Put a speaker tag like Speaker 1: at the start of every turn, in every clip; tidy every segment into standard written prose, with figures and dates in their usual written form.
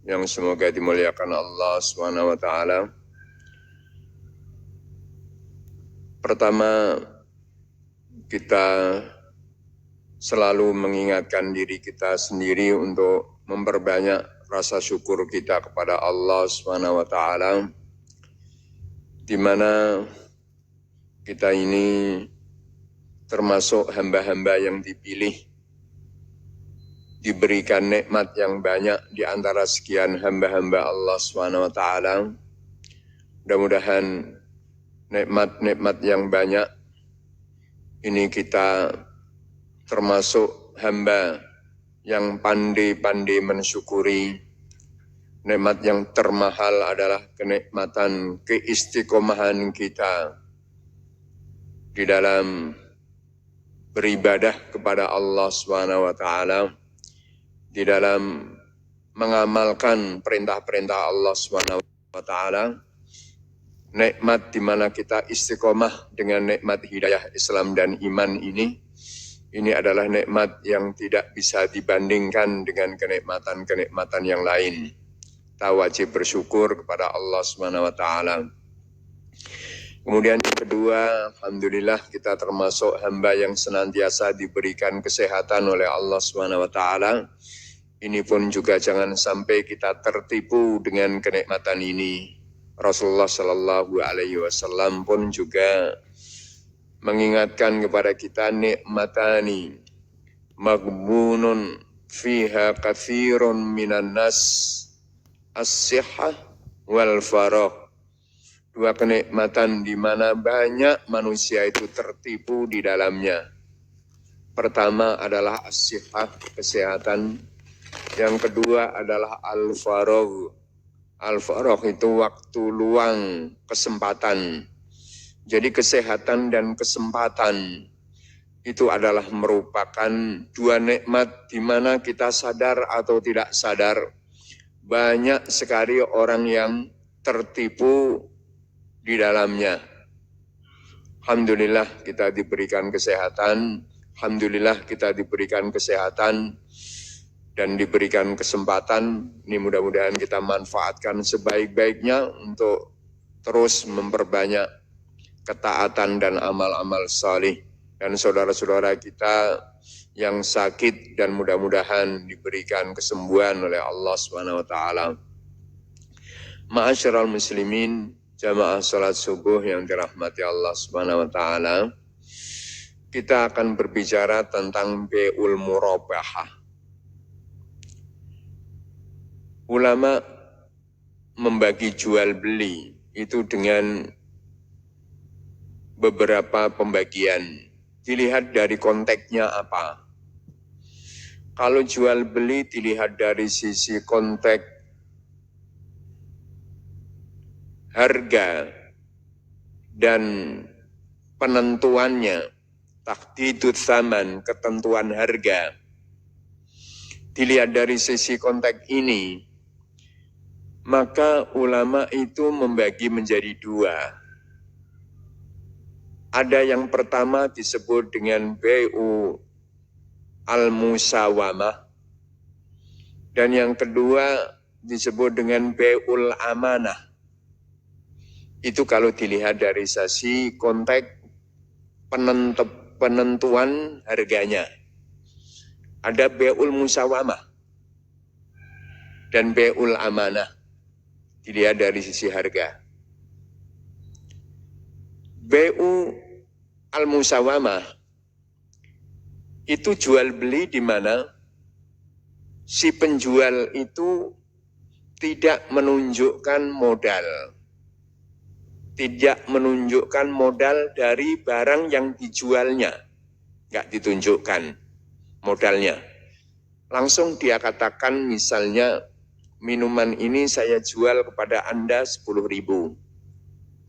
Speaker 1: yang semoga dimuliakan Allah Subhanahu wa taala. Pertama, kita selalu mengingatkan diri kita sendiri untuk memperbanyak rasa syukur kita kepada Allah Subhanahu wa taala, di mana kita ini termasuk hamba-hamba yang dipilih, diberikan nikmat yang banyak di antara sekian hamba-hamba Allah Subhanahu wa taala. Mudah-mudahan nikmat-nikmat yang banyak ini kita termasuk hamba yang pandai-pandai mensyukuri. Nikmat yang termahal adalah kenikmatan keistiqomahan kita di dalam beribadah kepada Allah Subhanahu wa taala, di dalam mengamalkan perintah-perintah Allah Subhanahu wa taala. Nikmat di mana kita istiqomah dengan nikmat hidayah Islam dan iman ini adalah nikmat yang tidak bisa dibandingkan dengan kenikmatan-kenikmatan yang lain. Kita wajib bersyukur kepada Allah Subhanahu wa taala. Kemudian yang kedua, alhamdulillah kita termasuk hamba yang senantiasa diberikan kesehatan oleh Allah Subhanahu wa taala. Ini pun juga jangan sampai kita tertipu dengan kenikmatan ini. Rasulullah Shallallahu alaihi wasallam pun juga mengingatkan kepada kita, nikmatani maghbunun fiha katsirun minan nas, as-sihhah wal faragh. Dua kenikmatan di mana banyak manusia itu tertipu di dalamnya. Pertama adalah as-sihhah, kesehatan. Yang kedua adalah al-faragh. Al-faragh itu waktu luang, kesempatan. Jadi kesehatan dan kesempatan itu adalah merupakan dua nikmat di mana kita sadar atau tidak sadar, banyak sekali orang yang tertipu di dalamnya. Alhamdulillah kita diberikan kesehatan, alhamdulillah kita diberikan kesehatan dan diberikan kesempatan. Ini mudah-mudahan kita manfaatkan sebaik-baiknya untuk terus memperbanyak ketaatan dan amal-amal salih. Dan saudara-saudara kita yang sakit dan mudah-mudahan diberikan kesembuhan oleh Allah Subhanahu wa taala. Ma'asyiral muslimin, jamaah salat subuh yang dirahmati Allah Subhanahu wa taala. Kita akan berbicara tentang bai'ul murabahah. Ulama membagi jual beli itu dengan beberapa pembagian. Dilihat dari konteksnya apa. Kalau jual beli dilihat dari sisi konteks harga dan penentuannya, takdidut tsaman, ketentuan harga. Dilihat dari sisi konteks ini, maka ulama itu membagi menjadi dua. Ada yang pertama disebut dengan bai'u al-musawamah, dan yang kedua disebut dengan bai'ul amanah. Itu kalau dilihat dari sisi konteks penentuan harganya. Ada bai'ul musawamah dan bai'ul amanah, dilihat dari sisi harga. Bai'u al-musawamah itu jual beli di mana si penjual itu tidak menunjukkan modal. Tidak menunjukkan modal dari barang yang dijualnya. Enggak ditunjukkan modalnya. Langsung dia katakan misalnya, minuman ini saya jual kepada Anda 10.000.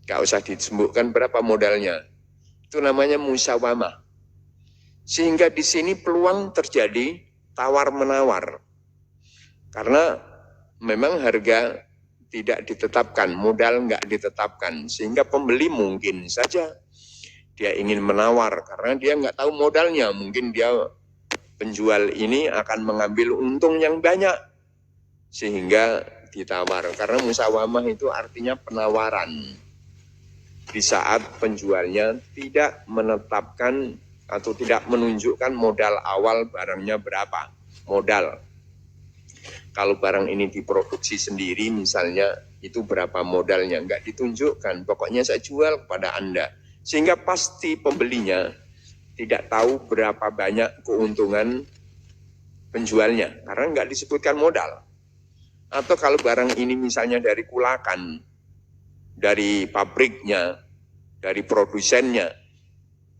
Speaker 1: Enggak usah disebutkan berapa modalnya. Itu namanya musawamah. Sehingga di sini peluang terjadi tawar-menawar. Karena memang harga tidak ditetapkan, modal enggak ditetapkan. Sehingga pembeli mungkin saja dia ingin menawar karena dia enggak tahu modalnya. Mungkin dia penjual ini akan mengambil untung yang banyak. sehingga ditawar. Karena musawamah itu artinya penawaran. Di saat penjualnya tidak menetapkan atau tidak menunjukkan modal awal barangnya berapa. Modal. Kalau barang ini diproduksi sendiri misalnya, itu berapa modalnya. Enggak ditunjukkan, pokoknya saya jual kepada Anda. Sehingga pasti pembelinya tidak tahu berapa banyak keuntungan penjualnya. Karena enggak disebutkan modal. Atau kalau barang ini misalnya dari kulakan, dari pabriknya, dari produsennya,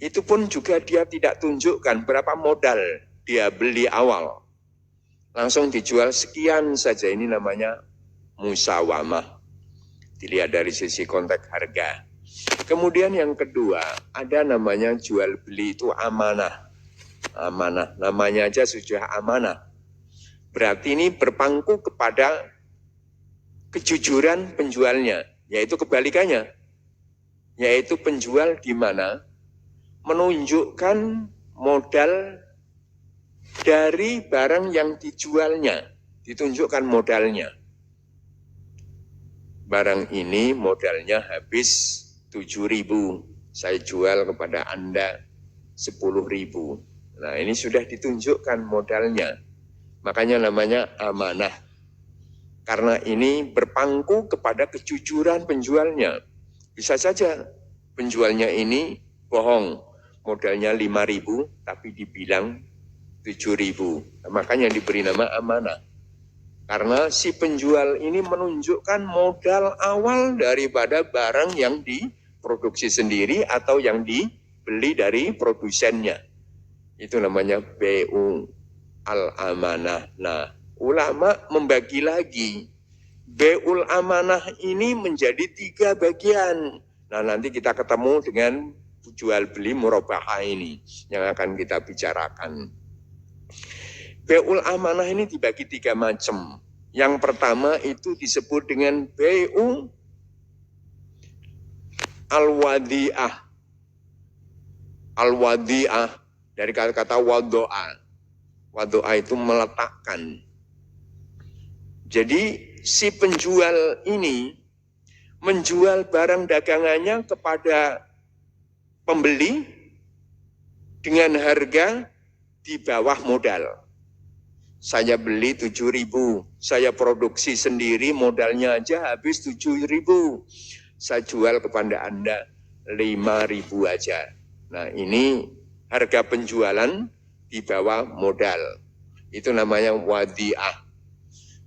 Speaker 1: itu pun juga dia tidak tunjukkan berapa modal dia beli awal. Langsung dijual sekian saja, ini namanya musawamah. Dilihat dari sisi konteks harga. Kemudian yang kedua, ada namanya jual beli itu amanah. Amanah, namanya aja sudah amanah. Berarti ini berpangku kepada kejujuran penjualnya, yaitu kebalikannya, yaitu penjual di mana menunjukkan modal dari barang yang dijualnya, ditunjukkan modalnya. Barang ini modalnya habis 7.000, saya jual kepada Anda 10.000. Nah, ini sudah ditunjukkan modalnya, makanya namanya amanah. Karena ini berpangku kepada kejujuran penjualnya. Bisa saja penjualnya ini bohong, modalnya 5.000 tapi dibilang 7.000. Nah, makanya diberi nama amanah. Karena si penjual ini menunjukkan modal awal daripada barang yang diproduksi sendiri atau yang dibeli dari produsennya. Itu namanya BU al-amanah. Nah, ulama membagi lagi. Be'ul amanah ini menjadi 3 bagian. Nah, nanti kita ketemu dengan jual beli murabahah ini yang akan kita bicarakan. Be'ul amanah ini dibagi 3 macam. Yang pertama itu disebut dengan be'u al-wadi'ah. Al-wadi'ah dari kata wado'a. Wado'a itu meletakkan. Jadi si penjual ini menjual barang dagangannya kepada pembeli dengan harga di bawah modal. Saya beli 7.000, saya produksi sendiri modalnya aja habis 7.000. Saya jual kepada Anda 5.000 aja. Nah, ini harga penjualan di bawah modal. Itu namanya wadi'ah.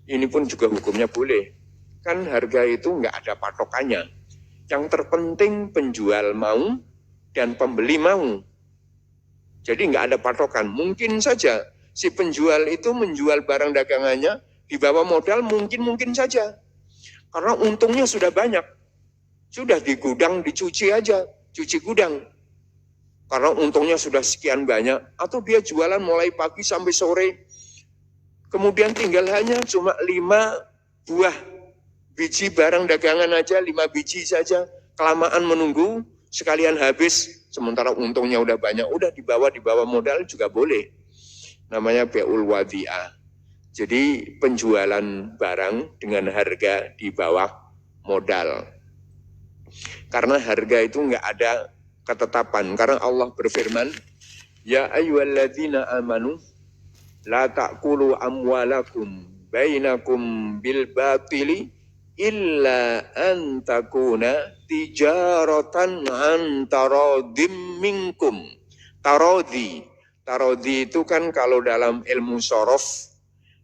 Speaker 1: Ini pun juga hukumnya boleh. Kan harga itu enggak ada patokannya. Yang terpenting penjual mau dan pembeli mau. Jadi enggak ada patokan. Mungkin saja si penjual itu menjual barang dagangannya di bawah modal, mungkin saja. Karena untungnya sudah banyak. Sudah di gudang dicuci aja, cuci gudang. Karena untungnya sudah sekian banyak. Atau dia jualan mulai pagi sampai sore. Kemudian tinggal hanya cuma 5 buah biji barang dagangan aja, 5 biji saja. Kelamaan menunggu, sekalian habis. Sementara untungnya udah banyak, udah dibawa modal juga boleh. Namanya be'ul wadi'ah. Jadi penjualan barang dengan harga di bawah modal. Karena harga itu enggak ada ketetapan. Karena Allah berfirman, ya ayyuhalladzina amanu la ta'kulu amwalakum bainakum bil batili illa an takuna tijaratan an taradim minkum. Tarodi itu kan kalau dalam ilmu shorof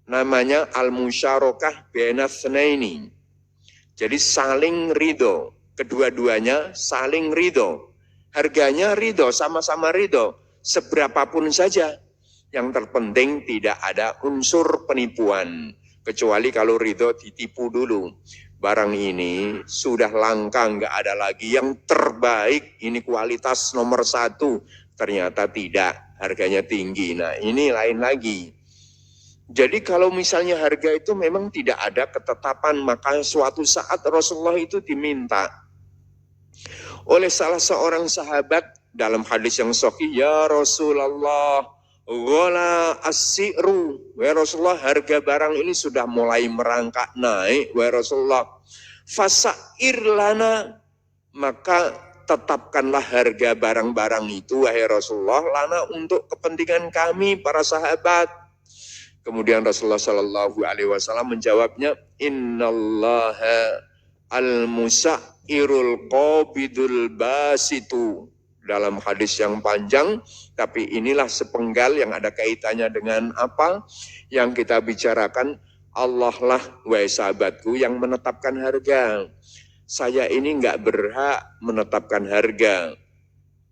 Speaker 1: namanya al-musyarakah bainasnaini. Jadi saling ridho, kedua-duanya saling ridho. Harganya ridho, sama-sama ridho, seberapapun saja. Yang terpenting tidak ada unsur penipuan. Kecuali kalau ridho ditipu dulu. Barang ini sudah langka, nggak ada lagi. Yang terbaik, ini kualitas nomor 1. Ternyata tidak, harganya tinggi. Nah, ini lain lagi. Jadi kalau misalnya harga itu memang tidak ada ketetapan, maka suatu saat Rasulullah itu diminta oleh salah seorang sahabat dalam hadis yang sahih, ya Rasulullah, Wala as-si'ru, wahai Rasulullah, harga barang ini sudah mulai merangkak naik, wahai Rasulullah. Fasair lana, maka tetapkanlah harga barang-barang itu, wahai Rasulullah, lana untuk kepentingan kami para sahabat. Kemudian Rasulullah Shallallahu Alaihi Wasallam menjawabnya, Innallaha al-musa'irul qabidul basitu. Dalam hadis yang panjang, tapi inilah sepenggal yang ada kaitannya dengan apa yang kita bicarakan. Allah lah, wahai sahabatku, yang menetapkan harga. Saya ini enggak berhak menetapkan harga.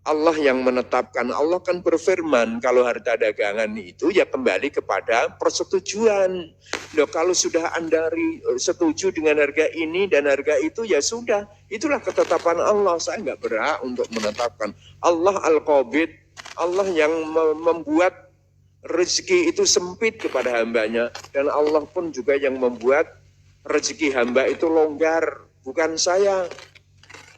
Speaker 1: Allah yang menetapkan. Allah kan berfirman, kalau harta dagangan itu ya kembali kepada persetujuan. Loh, kalau sudah Anda setuju dengan harga ini dan harga itu, ya sudah. Itulah ketetapan Allah. Saya enggak berhak untuk menetapkan. Allah Al-Qabid, Allah yang membuat rezeki itu sempit kepada hambanya. Dan Allah pun juga yang membuat rezeki hamba itu longgar. Bukan saya.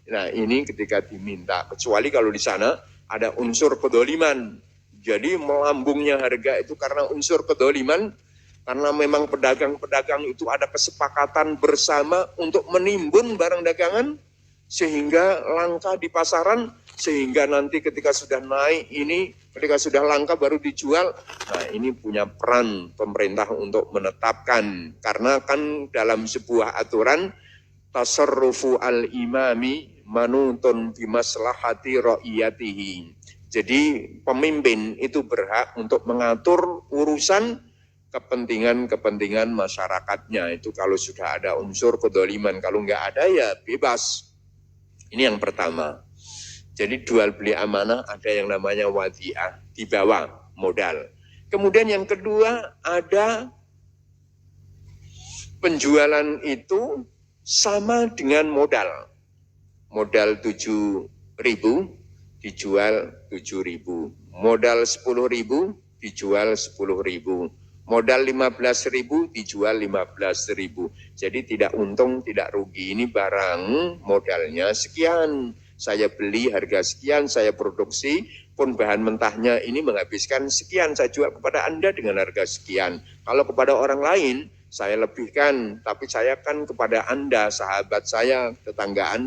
Speaker 1: Nah, ini ketika diminta, kecuali kalau di sana ada unsur kedoliman. Jadi melambungnya harga itu karena unsur kedoliman, karena memang pedagang-pedagang itu ada kesepakatan bersama untuk menimbun barang dagangan, sehingga langka di pasaran, sehingga nanti ketika sudah naik ini, ketika sudah langka baru dijual. Nah, ini punya peran pemerintah untuk menetapkan, karena kan dalam sebuah aturan, tasarrufu al-imami manutun bimaslahati ra'iyatihi. Jadi pemimpin itu berhak untuk mengatur urusan kepentingan-kepentingan masyarakatnya. Itu kalau sudah ada unsur kedoliman, kalau nggak ada ya bebas. Ini yang pertama. Jadi jual beli amanah ada yang namanya wadi'ah, dibawa modal. Kemudian yang kedua ada penjualan itu sama dengan modal. Modal 7.000 dijual 7.000. Modal 10.000 dijual 10.000. Modal 15.000 dijual 15.000. Jadi tidak untung, tidak rugi. Ini barang modalnya sekian. Saya beli harga sekian, saya produksi, pun bahan mentahnya ini menghabiskan sekian. Saya jual kepada Anda dengan harga sekian. Kalau kepada orang lain, saya lebihkan, tapi saya kan kepada Anda, sahabat saya, tetangga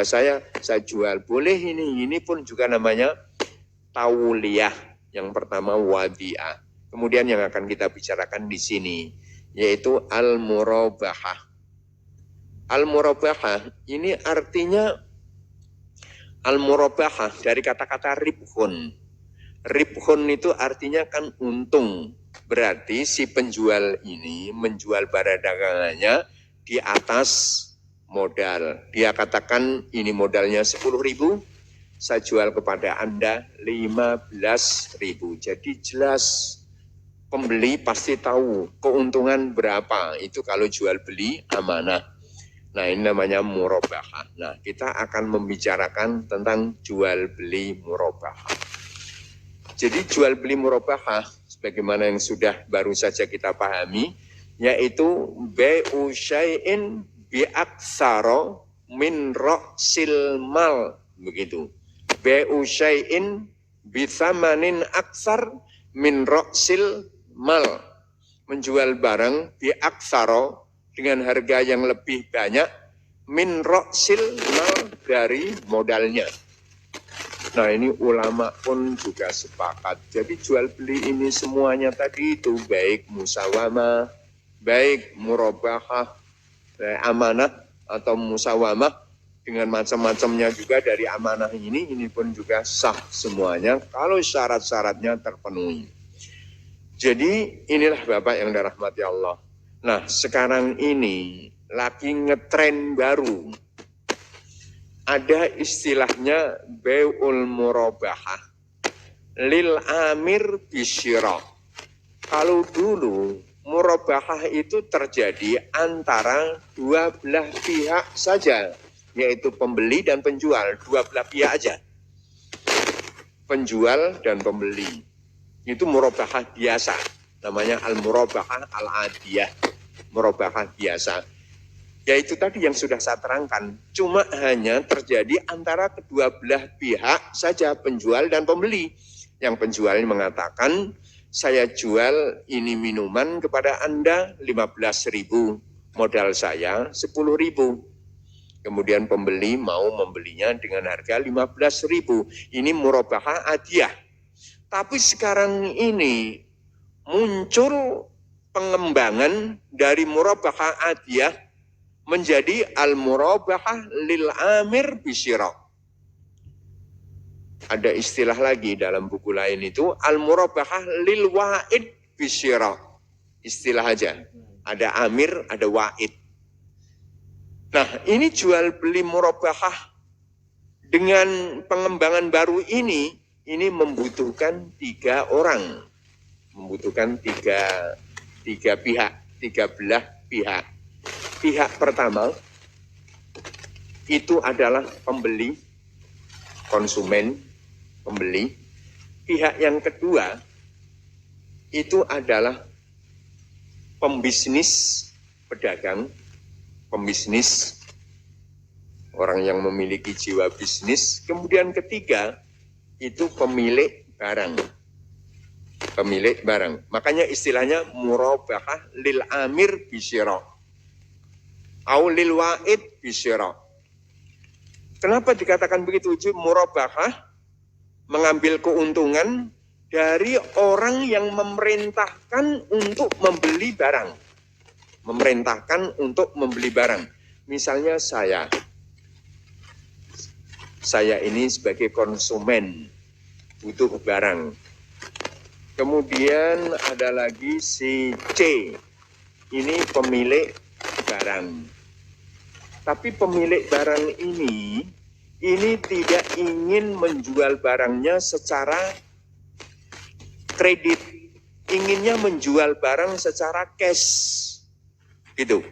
Speaker 1: saya jual. Boleh ini pun juga namanya tauliyah. Yang pertama wadi'ah. Kemudian yang akan kita bicarakan di sini, yaitu al-murabahah. Al-murabahah ini artinya, al-murabahah dari kata-kata ribhun. Ribhun itu artinya kan untung. Berarti si penjual ini menjual barang dagangannya di atas modal. Dia katakan ini modalnya 10.000, saya jual kepada Anda 15.000. Jadi jelas pembeli pasti tahu keuntungan berapa. Itu kalau jual beli amanah. Nah, ini namanya murabahah. Nah, kita akan membicarakan tentang jual beli murabahah. Jadi jual beli murabahah sebagaimana yang sudah baru saja kita pahami, yaitu bai'u syai'in bi'aksara min ra'sil mal, begitu. Bai'u syai'in bithamanin aksar min ra'sil mal. Menjual barang bi'aksara dengan harga yang lebih banyak min ra'sil mal dari modalnya. Nah, ini ulama pun juga sepakat. Jadi jual beli ini semuanya tadi itu baik musawamah, baik murabahah, amanah atau musawamah dengan macam-macamnya juga dari amanah ini pun juga sah semuanya kalau syarat-syaratnya terpenuhi. Jadi inilah Bapak yang dirahmati Allah. Nah, sekarang ini lagi ngetren baru. Ada istilahnya bai'ul murabahah lil amir bisyirah. Kalau dulu murabahah itu terjadi antara dua belah pihak saja, yaitu pembeli dan penjual, dua belah pihak aja. Penjual dan pembeli. Itu murabahah biasa, namanya al-murabahah al-adiyah, murabahah biasa. Yaitu tadi yang sudah saya terangkan, cuma hanya terjadi antara kedua belah pihak saja, penjual dan pembeli. Yang penjualnya mengatakan, saya jual ini minuman kepada Anda 15.000, modal saya 10.000. Kemudian pembeli mau membelinya dengan harga 15.000. Ini murabahah adiyah. Tapi sekarang ini muncul pengembangan dari murabahah adiyah menjadi al-murabahah lil amir bisyira. Ada istilah lagi dalam buku lain itu al-murabahah lil wa'id bisyira. Istilah aja. Ada amir, ada wa'id. Nah, ini jual beli murabahah dengan pengembangan baru ini membutuhkan 3 orang. Membutuhkan tiga pihak, 3 belah pihak. Pihak pertama itu adalah pembeli, konsumen, pembeli. Pihak yang kedua itu adalah pembisnis, pedagang, pembisnis, orang yang memiliki jiwa bisnis. Kemudian ketiga itu pemilik barang. Pemilik barang. Makanya istilahnya murabahah lil amir bisyira. Au lil wa'id bisyira. Kenapa dikatakan begitu? Murabahah mengambil keuntungan dari orang yang memerintahkan untuk membeli barang. Memerintahkan untuk membeli barang. Misalnya saya ini sebagai konsumen butuh barang. Kemudian ada lagi si C, ini pemilik barang. Tapi pemilik barang ini tidak ingin menjual barangnya secara kredit, inginnya menjual barang secara cash. Gitu,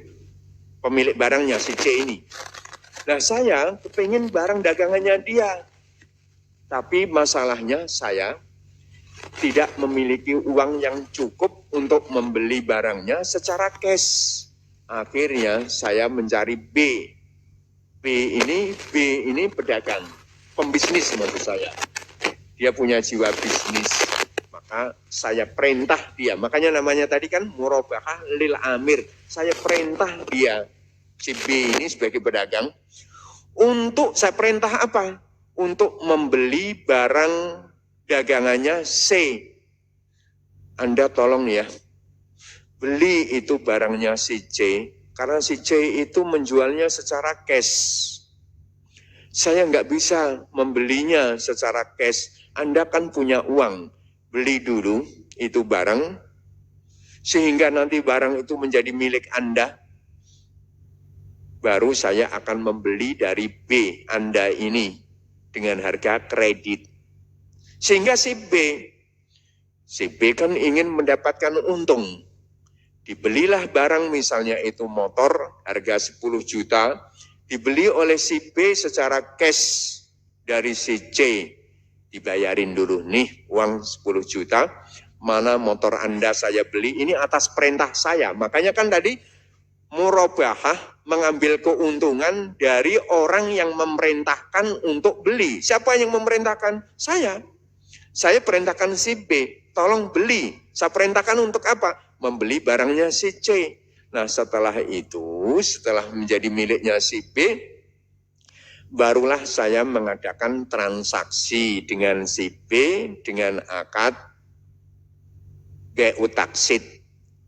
Speaker 1: pemilik barangnya si C ini. Nah, saya kepingin barang dagangannya dia. Tapi masalahnya saya tidak memiliki uang yang cukup untuk membeli barangnya secara cash. Akhirnya saya mencari B. B ini pedagang, pembisnis maksud saya. Dia punya jiwa bisnis. Maka saya perintah dia. Makanya namanya tadi kan murabahah lil amir. Saya perintah dia, si B ini sebagai pedagang, untuk saya perintah apa? Untuk membeli barang dagangannya C. Anda tolong ya, beli itu barangnya si C, karena si C itu menjualnya secara cash. Saya nggak bisa membelinya secara cash. Anda kan punya uang. Beli dulu itu barang, sehingga nanti barang itu menjadi milik Anda. Baru saya akan membeli dari B Anda ini dengan harga kredit. Sehingga si B kan ingin mendapatkan untung. Dibelilah barang misalnya itu motor harga 10 juta, dibeli oleh si B secara cash dari si C. Dibayarin dulu nih uang 10 juta, mana motor Anda saya beli, ini atas perintah saya. Makanya kan tadi murabahah mengambil keuntungan dari orang yang memerintahkan untuk beli. Siapa yang memerintahkan? Saya. Saya perintahkan si B, tolong beli. Saya perintahkan untuk apa? Membeli barangnya si C. Nah, setelah itu, setelah menjadi miliknya si B, barulah saya mengadakan transaksi dengan si B dengan akad BU taksid,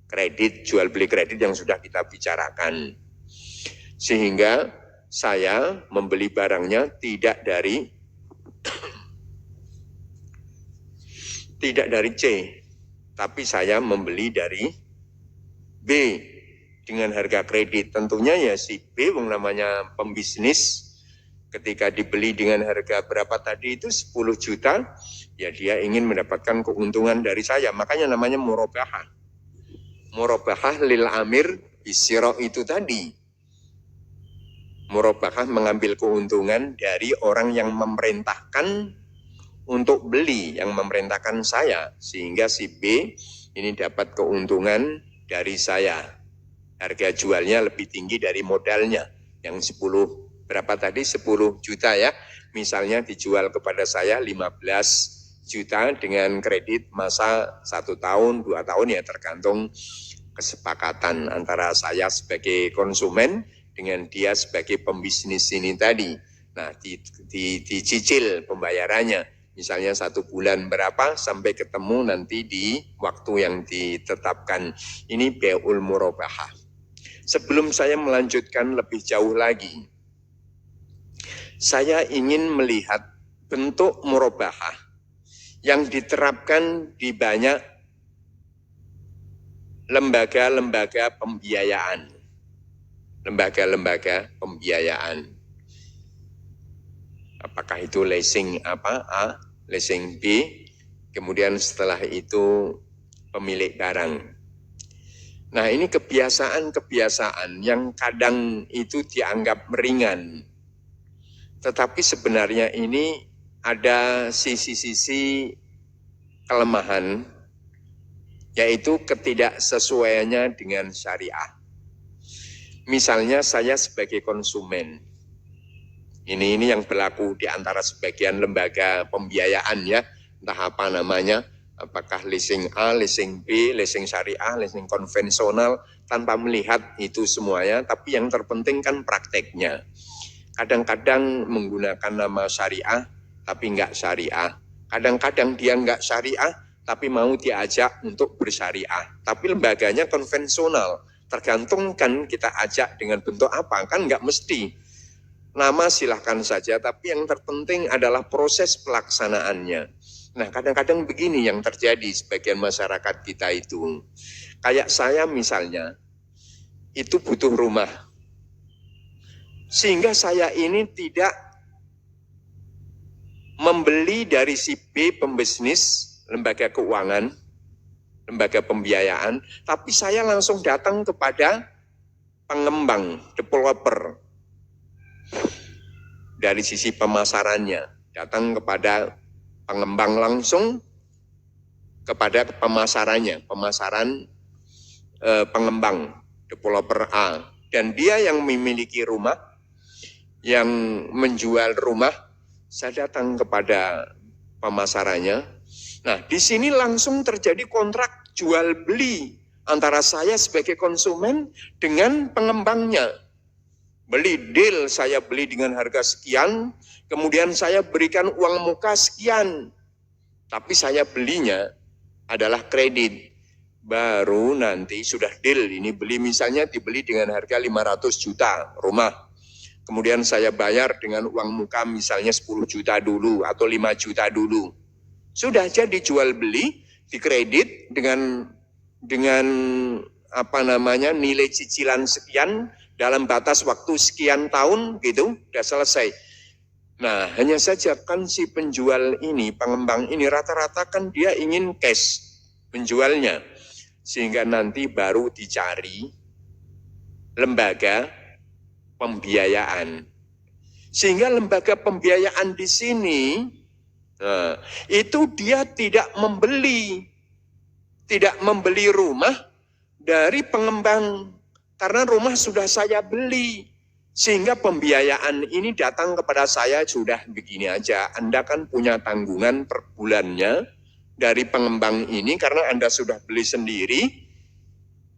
Speaker 1: kredit, jual beli kredit yang sudah kita bicarakan. Sehingga saya membeli barangnya tidak dari C, tapi saya membeli dari B dengan harga kredit. Tentunya ya si B namanya pembisnis. Ketika dibeli dengan harga berapa tadi itu 10 juta, ya dia ingin mendapatkan keuntungan dari saya. Makanya namanya murabahah. Murabahah lil amir bisyira itu tadi. Murabahah mengambil keuntungan dari orang yang memerintahkan untuk beli, yang memerintahkan saya. Sehingga si B ini dapat keuntungan dari saya. Harga jualnya lebih tinggi dari modalnya. Yang 10 berapa tadi? 10 juta ya. Misalnya dijual kepada saya 15 juta dengan kredit masa 1 tahun, 2 tahun ya tergantung kesepakatan antara saya sebagai konsumen dengan dia sebagai pembisnis ini tadi. Nah, dicicil pembayarannya. Misalnya 1 bulan berapa sampai ketemu nanti di waktu yang ditetapkan. Ini bai'ul murabahah. Sebelum saya melanjutkan lebih jauh lagi, saya ingin melihat bentuk murabahah yang diterapkan di banyak lembaga-lembaga pembiayaan. Lembaga-lembaga pembiayaan. Apakah itu leasing A, leasing B, kemudian setelah itu pemilik barang. Nah, ini kebiasaan-kebiasaan yang kadang itu dianggap ringan. Tetapi sebenarnya ini ada sisi-sisi kelemahan, yaitu ketidaksesuaiannya dengan syariah. Misalnya saya sebagai konsumen, ini yang berlaku di antara sebagian lembaga pembiayaan ya, entah apa namanya, apakah leasing A, leasing B, leasing syariah, leasing konvensional, tanpa melihat itu semuanya, tapi yang terpenting kan prakteknya. Kadang-kadang menggunakan nama syariah, tapi enggak syariah. Kadang-kadang dia enggak syariah, tapi mau diajak untuk bersyariah. Tapi lembaganya konvensional, tergantung kan kita ajak dengan bentuk apa, kan enggak mesti. Nama silahkan saja, tapi yang terpenting adalah proses pelaksanaannya. Nah, kadang-kadang begini yang terjadi sebagian masyarakat kita itu. Kayak saya misalnya, itu butuh rumah. Sehingga saya ini tidak membeli dari si B pembisnis, lembaga keuangan, lembaga pembiayaan, tapi saya langsung datang kepada pengembang, developer. Dari sisi pemasarannya, datang kepada pengembang langsung kepada pemasarannya, pemasaran pengembang, developer A. Dan dia yang memiliki rumah, yang menjual rumah, saya datang kepada pemasarannya. Nah, di sini langsung terjadi kontrak jual beli antara saya sebagai konsumen dengan pengembangnya. Beli deal, saya beli dengan harga sekian, kemudian saya berikan uang muka sekian. Tapi saya belinya adalah kredit. Baru nanti sudah deal, ini beli misalnya dibeli dengan harga 500 juta rumah. Kemudian saya bayar dengan uang muka misalnya 10 juta dulu atau 5 juta dulu. Sudah jadi jual beli, dikredit dengan apa namanya nilai cicilan sekian dalam batas waktu sekian tahun gitu, sudah selesai. Nah, hanya saja kan si penjual ini, pengembang ini rata-rata kan dia ingin cash menjualnya. Sehingga nanti baru dicari lembaga pembiayaan. Sehingga lembaga pembiayaan di sini itu dia tidak membeli rumah dari pengembang karena rumah sudah saya beli. Sehingga pembiayaan ini datang kepada saya sudah begini aja. Anda kan punya tanggungan per bulannya dari pengembang ini karena Anda sudah beli sendiri.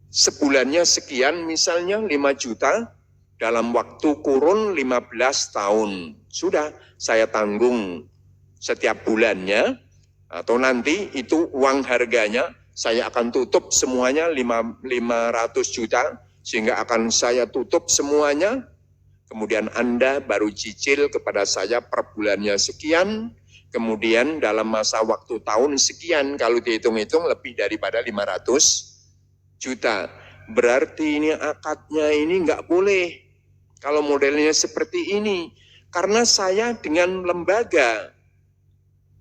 Speaker 1: Sebulannya sekian misalnya 5 juta. Dalam waktu kurun 15 tahun. Sudah saya tanggung setiap bulannya. Atau nanti itu uang harganya saya akan tutup semuanya 500 juta. Sehingga akan saya tutup semuanya. Kemudian Anda baru cicil kepada saya per bulannya sekian. Kemudian dalam masa waktu tahun sekian. Kalau dihitung-hitung lebih daripada 500 juta. Berarti ini akadnya ini nggak boleh. Kalau modelnya seperti ini, karena saya dengan lembaga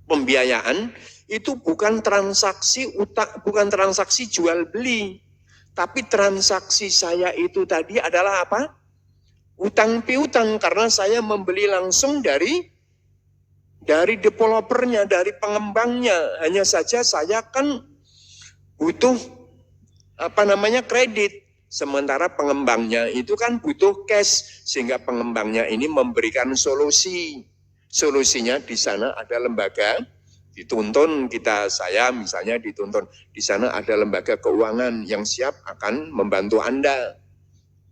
Speaker 1: pembiayaan itu bukan transaksi bukan transaksi jual beli, tapi transaksi saya itu tadi adalah apa? Utang piutang karena saya membeli langsung dari developernya, dari pengembangnya. Hanya saja saya kan butuh kredit. Sementara pengembangnya itu kan butuh cash, sehingga pengembangnya ini memberikan solusi. Solusinya di sana ada lembaga Dituntun saya misalnya dituntun. Di sana ada lembaga keuangan yang siap akan membantu Anda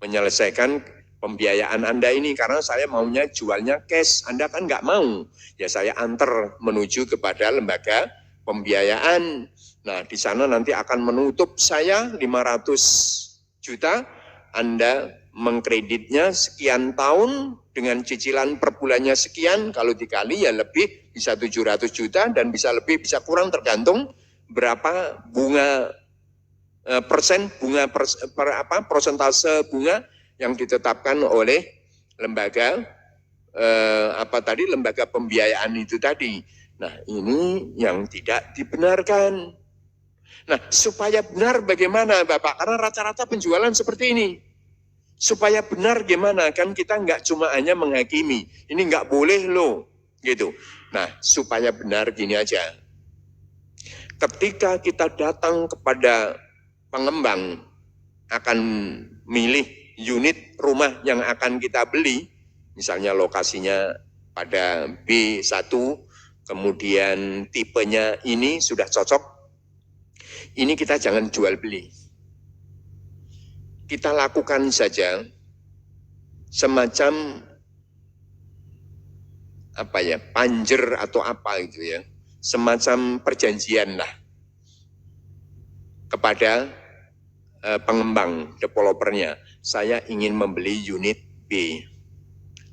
Speaker 1: menyelesaikan pembiayaan Anda ini. Karena saya maunya jualnya cash, Anda kan nggak mau. Ya saya antar menuju kepada lembaga pembiayaan. Nah di sana nanti akan menutup saya 500 juta, Anda mengkreditnya sekian tahun dengan cicilan per bulannya sekian, kalau dikali ya lebih bisa 700 juta dan bisa lebih bisa kurang tergantung berapa bunga persentase bunga yang ditetapkan oleh lembaga lembaga pembiayaan itu tadi. Nah, ini yang tidak dibenarkan. Nah, supaya benar bagaimana Bapak? Karena rata-rata penjualan seperti ini. Supaya benar gimana? Kan kita nggak cuma hanya menghakimi. Ini nggak boleh loh, gitu. Nah, supaya benar gini aja. Ketika kita datang kepada pengembang akan milih unit rumah yang akan kita beli, misalnya lokasinya pada B1, kemudian tipenya ini sudah cocok, ini kita jangan jual beli. Kita lakukan saja semacam panjer atau apa gitu ya, semacam perjanjian lah kepada pengembang, developernya. Saya ingin membeli unit B,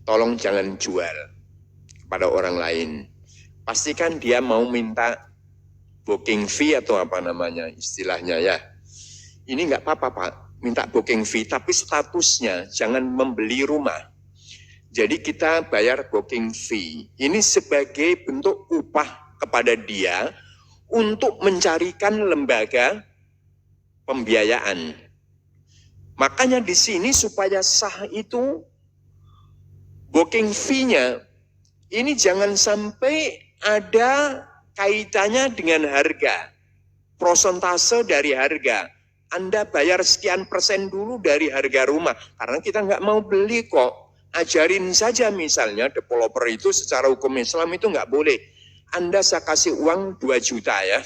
Speaker 1: tolong jangan jual kepada orang lain. Pastikan dia mau minta booking fee atau apa namanya istilahnya ya. Ini nggak apa-apa Pak, minta booking fee, tapi statusnya jangan membeli rumah. Jadi kita bayar booking fee, ini sebagai bentuk upah kepada dia untuk mencarikan lembaga pembiayaan. Makanya di sini supaya sah itu booking fee-nya ini jangan sampai ada kaitannya dengan harga, prosentase dari harga. Anda bayar sekian persen dulu dari harga rumah, karena kita nggak mau beli kok. Ajarin saja misalnya developer itu secara hukum Islam itu nggak boleh. Anda saya kasih uang 2 juta ya,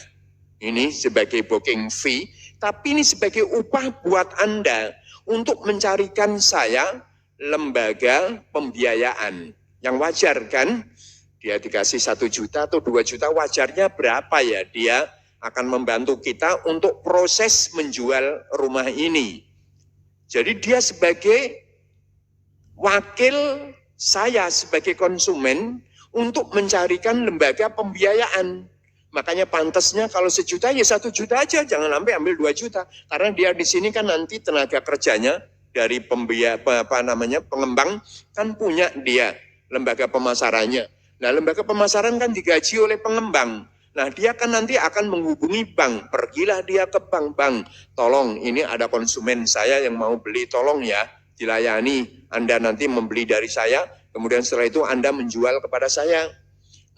Speaker 1: ini sebagai booking fee, tapi ini sebagai upah buat Anda untuk mencarikan saya lembaga pembiayaan yang wajar kan. Dia dikasih 1 juta atau 2 juta, wajarnya berapa ya? Dia akan membantu kita untuk proses menjual rumah ini. Jadi dia sebagai wakil saya sebagai konsumen untuk mencarikan lembaga pembiayaan. Makanya pantasnya kalau 1 juta ya 1 juta aja, jangan sampai ambil 2 juta. Karena dia di sini kan nanti tenaga kerjanya dari pengembang kan punya dia lembaga pemasarannya. Nah, lembaga pemasaran kan digaji oleh pengembang. Nah, dia kan nanti akan menghubungi bank. Pergilah dia ke bank, tolong ini ada konsumen saya yang mau beli, tolong ya dilayani. Anda nanti membeli dari saya, kemudian setelah itu Anda menjual kepada saya.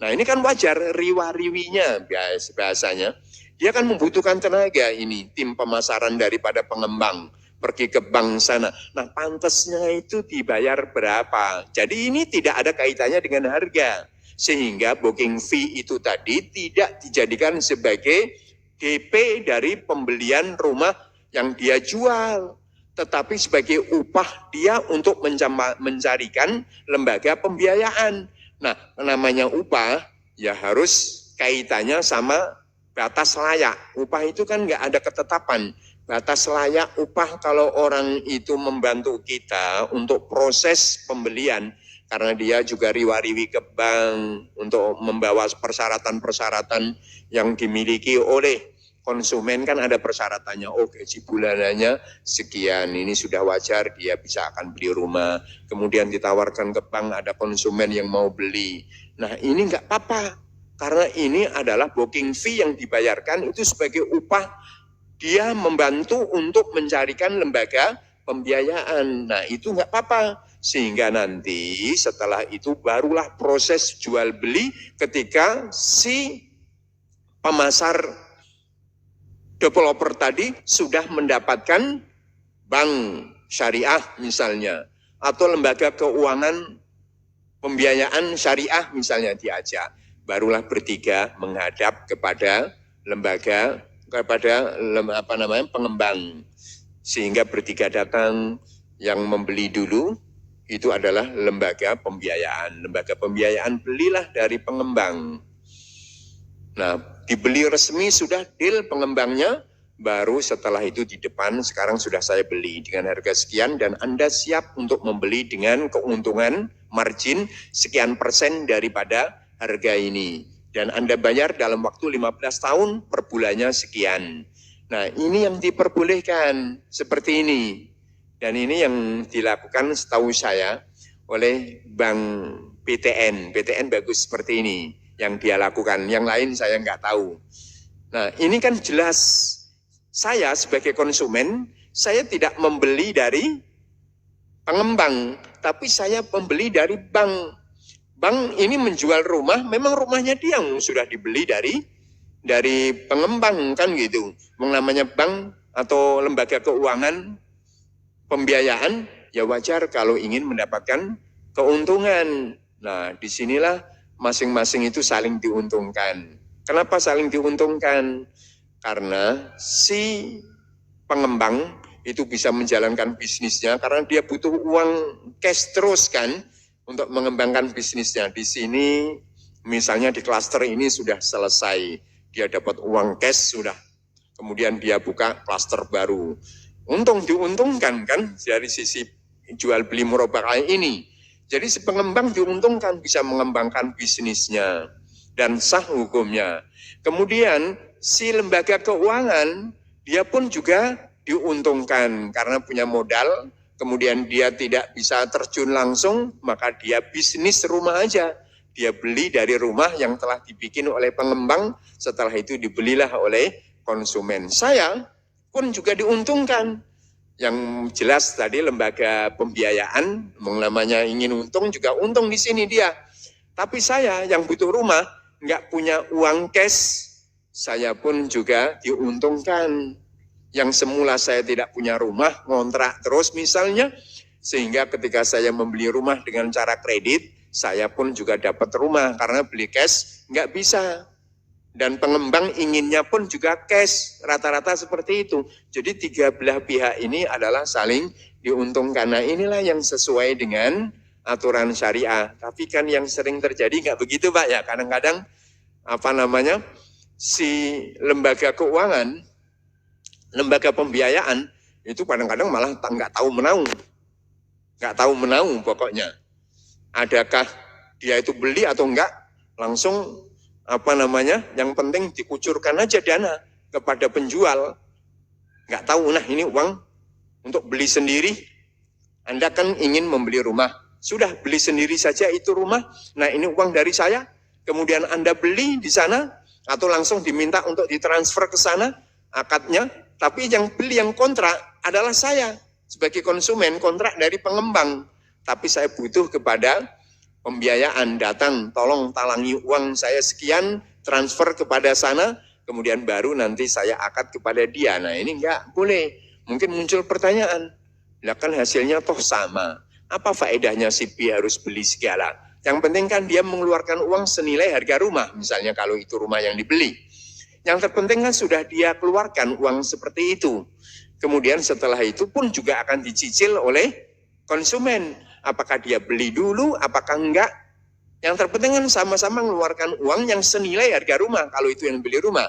Speaker 1: Nah, ini kan wajar riwa-riwinya bahasanya. Dia kan membutuhkan tenaga ini, tim pemasaran daripada pengembang. Pergi ke bank sana. Nah, pantasnya itu dibayar berapa? Jadi ini tidak ada kaitannya dengan harga. Sehingga booking fee itu tadi tidak dijadikan sebagai DP dari pembelian rumah yang dia jual, tetapi sebagai upah dia untuk mencarikan lembaga pembiayaan. Nah, namanya upah ya harus kaitannya sama batas layak. Upah itu kan nggak ada ketetapan. Batas layak upah kalau orang itu membantu kita untuk proses pembelian, karena dia juga riwa-riwi ke bank untuk membawa persyaratan-persyaratan yang dimiliki oleh konsumen, kan ada persyaratannya. Oh, gaji bulanannya sekian, ini sudah wajar dia bisa akan beli rumah. Kemudian ditawarkan ke bank, ada konsumen yang mau beli. Nah, ini enggak apa-apa, karena ini adalah booking fee yang dibayarkan itu sebagai upah dia membantu untuk mencarikan lembaga pembiayaan. Nah, itu enggak apa-apa. Sehingga nanti setelah itu barulah proses jual beli ketika si pemasar developer tadi sudah mendapatkan bank syariah misalnya, atau lembaga keuangan pembiayaan syariah misalnya diajak. barulah bertiga menghadap kepada pengembang. Sehingga bertiga datang, yang membeli dulu itu adalah lembaga pembiayaan. Lembaga pembiayaan belilah dari pengembang. Nah, dibeli resmi sudah deal pengembangnya, baru setelah itu di depan sekarang sudah saya beli dengan harga sekian dan Anda siap untuk membeli dengan keuntungan margin sekian persen daripada harga ini. Dan Anda bayar dalam waktu 15 tahun per bulannya sekian. Nah, ini yang diperbolehkan seperti ini. Dan ini yang dilakukan setahu saya oleh Bank PTN. PTN bagus seperti ini yang dia lakukan. Yang lain saya nggak tahu. Nah, ini kan jelas saya sebagai konsumen, saya tidak membeli dari pengembang, tapi saya membeli dari bank. Bank ini menjual rumah, memang rumahnya dia yang sudah dibeli dari pengembang kan gitu. Namanya bank atau lembaga keuangan pembiayaan, ya wajar kalau ingin mendapatkan keuntungan. Nah, disinilah masing-masing itu saling diuntungkan. Kenapa saling diuntungkan? Karena si pengembang itu bisa menjalankan bisnisnya karena dia butuh uang cash terus kan untuk mengembangkan bisnisnya. Di sini misalnya di klaster ini sudah selesai, dia dapat uang cash sudah, kemudian dia buka klaster baru. Untung diuntungkan kan dari sisi jual beli murabahah ini. Jadi si pengembang diuntungkan bisa mengembangkan bisnisnya dan sah hukumnya. Kemudian si lembaga keuangan dia pun juga diuntungkan karena punya modal, kemudian dia tidak bisa terjun langsung, maka dia bisnis rumah aja. Dia beli dari rumah yang telah dibikin oleh pengembang, setelah itu dibelilah oleh konsumen. Saya pun juga diuntungkan. Yang jelas tadi lembaga pembiayaan, namanya ingin untung juga untung di sini dia. Tapi saya yang butuh rumah, nggak punya uang cash, saya pun juga diuntungkan. Yang semula saya tidak punya rumah, ngontrak terus misalnya, sehingga ketika saya membeli rumah dengan cara kredit, saya pun juga dapat rumah, karena beli cash nggak bisa. Dan pengembang inginnya pun juga cash, rata-rata seperti itu. Jadi tiga belah pihak ini adalah saling diuntungkan. Nah, inilah yang sesuai dengan aturan syariah. Tapi kan yang sering terjadi nggak begitu Pak ya, kadang-kadang si lembaga keuangan, lembaga pembiayaan itu kadang-kadang malah nggak tahu menahu pokoknya. Adakah dia itu beli atau enggak, langsung yang penting dikucurkan aja dana kepada penjual. Nggak tahu, nah ini uang untuk beli sendiri. Anda kan ingin membeli rumah, sudah beli sendiri saja itu rumah. Nah ini uang dari saya, kemudian Anda beli di sana atau langsung diminta untuk ditransfer ke sana akadnya. Tapi yang beli, yang kontrak adalah saya sebagai konsumen, kontrak dari pengembang. Tapi saya butuh kepada pembiayaan, datang, tolong talangi uang saya sekian, transfer kepada sana, kemudian baru nanti saya akad kepada dia. Nah ini enggak boleh. Mungkin muncul pertanyaan, lah kan hasilnya toh sama. Apa faedahnya si B harus beli segala? Yang penting kan dia mengeluarkan uang senilai harga rumah, misalnya kalau itu rumah yang dibeli. Yang terpenting kan sudah dia keluarkan uang seperti itu. Kemudian setelah itu pun juga akan dicicil oleh konsumen. Apakah dia beli dulu, apakah enggak. Yang terpenting kan sama-sama mengeluarkan uang yang senilai harga rumah, kalau itu yang beli rumah.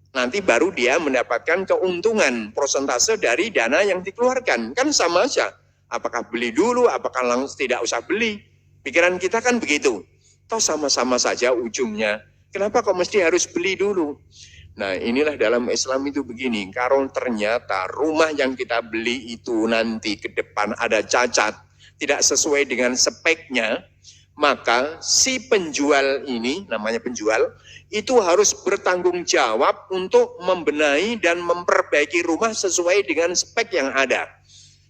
Speaker 1: Nanti baru dia mendapatkan keuntungan, persentase dari dana yang dikeluarkan. Kan sama aja. Apakah beli dulu, apakah langsung tidak usah beli. Pikiran kita kan begitu. Toh sama-sama saja ujungnya. Kenapa kok mesti harus beli dulu? Nah inilah dalam Islam itu begini. Kalau ternyata rumah yang kita beli itu nanti ke depan ada cacat, tidak sesuai dengan speknya, maka si penjual ini, namanya penjual, itu harus bertanggung jawab untuk membenahi dan memperbaiki rumah sesuai dengan spek yang ada.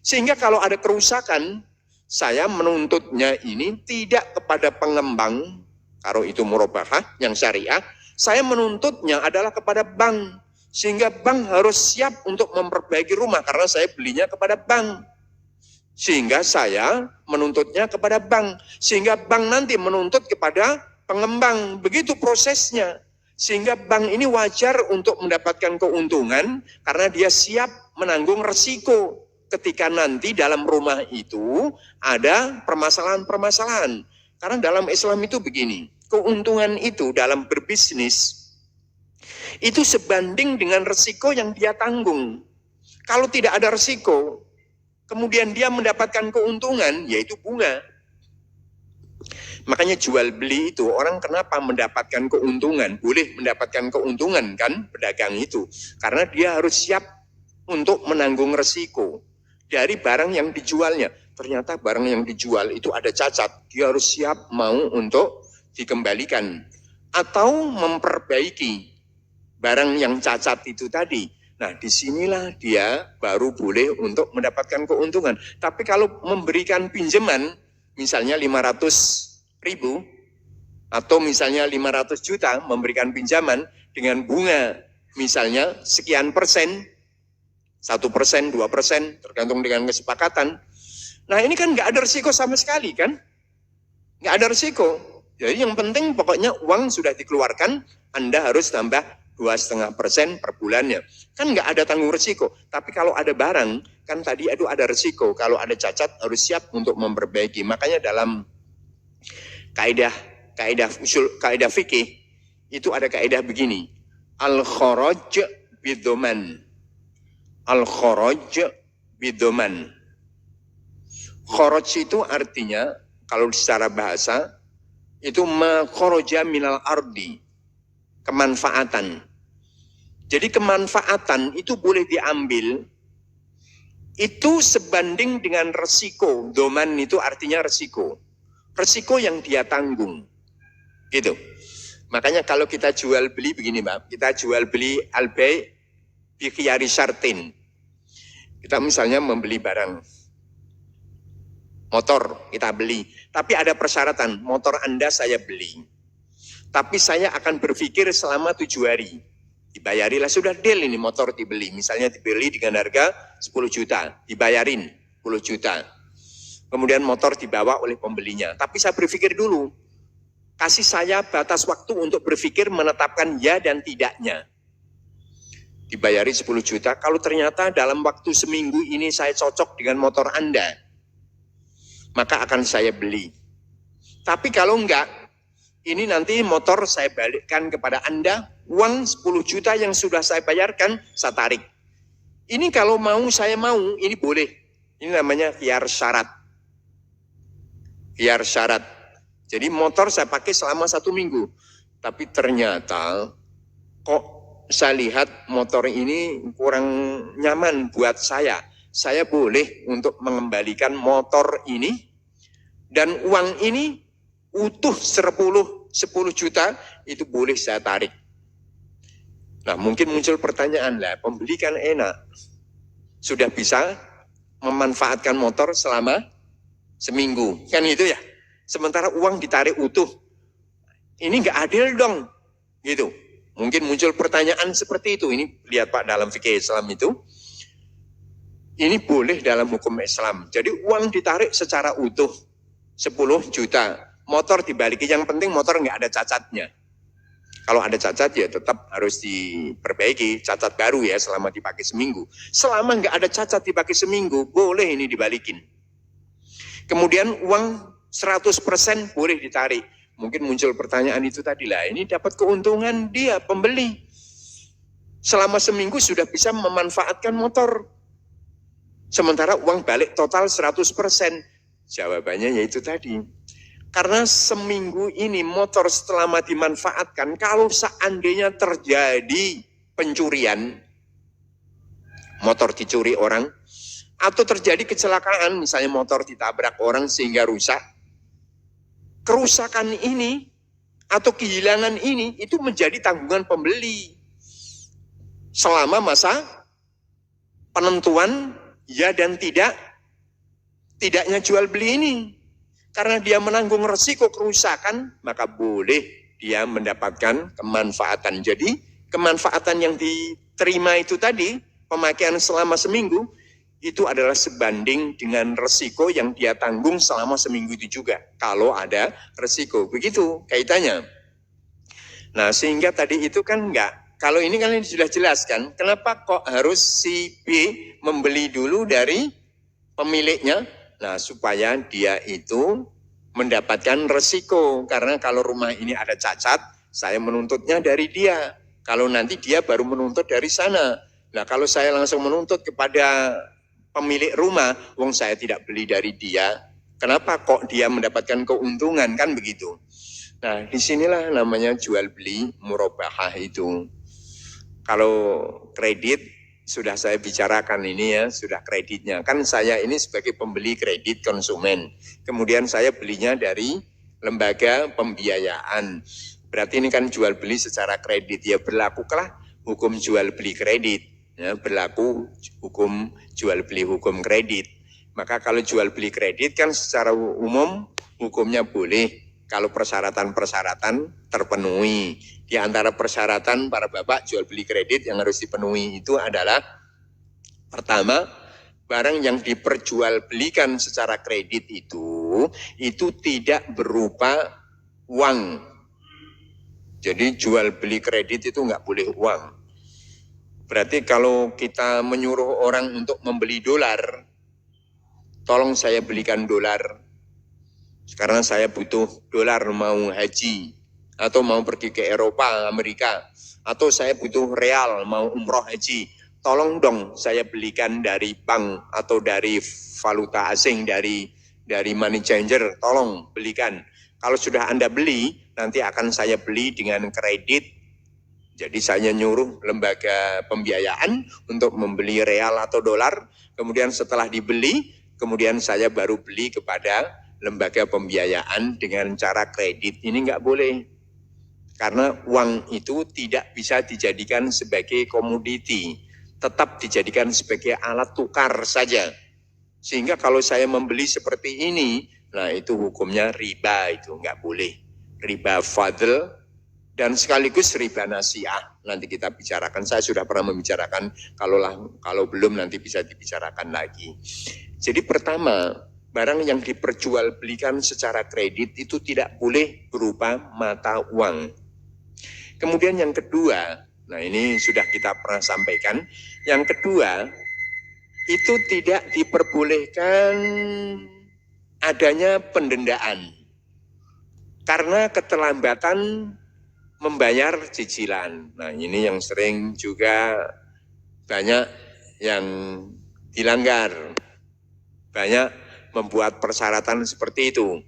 Speaker 1: Sehingga kalau ada kerusakan, saya menuntutnya ini tidak kepada pengembang, kalau itu murabahah yang syariah, saya menuntutnya adalah kepada bank. Sehingga bank harus siap untuk memperbaiki rumah, karena saya belinya kepada bank. Sehingga saya menuntutnya kepada bank. Sehingga bank nanti menuntut kepada pengembang. Begitu prosesnya. Sehingga bank ini wajar untuk mendapatkan keuntungan karena dia siap menanggung resiko ketika nanti dalam rumah itu ada permasalahan-permasalahan. Karena dalam Islam itu begini, keuntungan itu dalam berbisnis itu sebanding dengan resiko yang dia tanggung. Kalau tidak ada resiko, kemudian dia mendapatkan keuntungan, yaitu bunga. Makanya jual beli itu orang kenapa mendapatkan keuntungan? Boleh mendapatkan keuntungan kan pedagang itu. Karena dia harus siap untuk menanggung resiko dari barang yang dijualnya. Ternyata barang yang dijual itu ada cacat. Dia harus siap mau untuk dikembalikan. Atau memperbaiki barang yang cacat itu tadi. Nah disinilah dia baru boleh untuk mendapatkan keuntungan. Tapi kalau memberikan pinjaman, misalnya 500.000 atau misalnya 500 juta memberikan pinjaman dengan bunga misalnya sekian persen, 1%, 2%, tergantung dengan kesepakatan. Nah ini kan nggak ada risiko sama sekali kan? Nggak ada risiko. Jadi yang penting pokoknya uang sudah dikeluarkan, Anda harus tambah 2,5% per bulannya. Kan nggak ada tanggung risiko. Tapi kalau ada barang, kan tadi itu ada risiko. Kalau ada cacat harus siap untuk memperbaiki. Makanya dalam kaidah fikih itu ada kaidah begini. Al-kharaj bidoman. Al-kharaj bidoman. Kharaj itu artinya kalau secara bahasa itu ma kharaja minal ardi. Kemanfaatan. Jadi kemanfaatan itu boleh diambil itu sebanding dengan resiko. Doman itu artinya resiko. Resiko yang dia tanggung. Gitu. Makanya kalau kita jual beli begini Mbak, kita jual beli al-bay' bi khiyari syartin. Kita misalnya membeli barang motor, kita beli, tapi ada persyaratan, motor Anda saya beli. Tapi saya akan berpikir selama 7 hari. Dibayarilah, sudah deal ini motor dibeli. Misalnya dibeli dengan harga 10 juta, dibayarin 10 juta. Kemudian motor dibawa oleh pembelinya. Tapi saya berpikir dulu, kasih saya batas waktu untuk berpikir menetapkan ya dan tidaknya. Dibayari 10 juta, kalau ternyata dalam waktu seminggu ini saya cocok dengan motor Anda, maka akan saya beli. Tapi kalau enggak, ini nanti motor saya balikkan kepada Anda, uang 10 juta yang sudah saya bayarkan, saya tarik. Ini kalau mau, saya mau, ini boleh. Ini namanya khiyar syarat. Khiyar syarat. Jadi motor saya pakai selama 1 minggu. Tapi ternyata, kok saya lihat motor ini kurang nyaman buat saya. Saya boleh untuk mengembalikan motor ini, dan uang ini utuh 10 juta itu boleh saya tarik. Nah mungkin muncul pertanyaan lah, pembeli kan enak, sudah bisa memanfaatkan motor selama seminggu, kan itu ya. Sementara uang ditarik utuh, ini nggak adil dong, gitu. Mungkin muncul pertanyaan seperti itu. Ini lihat Pak dalam fikih Islam itu, ini boleh dalam hukum Islam. Jadi uang ditarik secara utuh 10 juta. Motor dibalikin, yang penting motor nggak ada cacatnya. Kalau ada cacat ya tetap harus diperbaiki, cacat baru ya selama dipakai seminggu. Selama nggak ada cacat dipakai seminggu, boleh ini dibalikin. Kemudian uang 100% boleh ditarik. Mungkin muncul pertanyaan itu tadi lah, ini dapat keuntungan dia pembeli. Selama seminggu sudah bisa memanfaatkan motor. Sementara uang balik total 100%. Jawabannya yaitu tadi. Karena seminggu ini motor selama dimanfaatkan, kalau seandainya terjadi pencurian, motor dicuri orang, atau terjadi kecelakaan, misalnya motor ditabrak orang sehingga rusak, kerusakan ini atau kehilangan ini itu menjadi tanggungan pembeli selama masa penentuan ya dan tidaknya jual beli ini. Karena dia menanggung resiko kerusakan, maka boleh dia mendapatkan kemanfaatan. Jadi kemanfaatan yang diterima itu tadi, pemakaian selama seminggu, itu adalah sebanding dengan resiko yang dia tanggung selama seminggu itu juga. Kalau ada resiko, begitu kaitannya. Nah, sehingga tadi itu kan enggak. Kalau ini kan sudah jelas kan, kenapa kok harus si B membeli dulu dari pemiliknya? Nah, supaya dia itu mendapatkan resiko. Karena kalau rumah ini ada cacat, saya menuntutnya dari dia. Kalau nanti dia baru menuntut dari sana. Nah, kalau saya langsung menuntut kepada pemilik rumah, wong saya tidak beli dari dia, kenapa kok dia mendapatkan keuntungan, kan begitu. Nah, disinilah namanya jual beli murabahah itu. Kalau kredit, sudah saya bicarakan ini ya, sudah kreditnya. Kan saya ini sebagai pembeli kredit konsumen. Kemudian saya belinya dari lembaga pembiayaan. Berarti ini kan jual beli secara kredit. Ya berlakulah hukum jual beli kredit. Ya, berlaku hukum jual beli hukum kredit. Maka kalau jual beli kredit kan secara umum hukumnya boleh kalau persyaratan-persyaratan terpenuhi. Di antara persyaratan para bapak jual beli kredit yang harus dipenuhi itu adalah pertama, barang yang diperjualbelikan secara kredit itu tidak berupa uang. Jadi jual beli kredit itu nggak boleh uang. Berarti kalau kita menyuruh orang untuk membeli dolar, tolong saya belikan dolar, karena saya butuh dolar mau haji, atau mau pergi ke Eropa, Amerika, atau saya butuh real mau umroh haji, tolong dong saya belikan dari bank atau dari valuta asing, dari money changer, tolong belikan. Kalau sudah Anda beli, nanti akan saya beli dengan kredit. Jadi saya nyuruh lembaga pembiayaan untuk membeli real atau dolar, kemudian setelah dibeli, kemudian saya baru beli kepada lembaga pembiayaan dengan cara kredit. Ini nggak boleh, karena uang itu tidak bisa dijadikan sebagai komoditi, tetap dijadikan sebagai alat tukar saja. Sehingga kalau saya membeli seperti ini, nah itu hukumnya riba, itu nggak boleh. Riba fadl dan sekaligus riba nasiah. Nanti kita bicarakan, saya sudah pernah membicarakan, kalau belum nanti bisa dibicarakan lagi. Jadi pertama, barang yang diperjualbelikan secara kredit itu tidak boleh berupa mata uang. Kemudian yang kedua, nah ini sudah kita pernah sampaikan, yang kedua itu tidak diperbolehkan adanya pendendaan karena keterlambatan membayar cicilan. Nah ini yang sering juga banyak yang dilanggar, banyak membuat persyaratan seperti itu.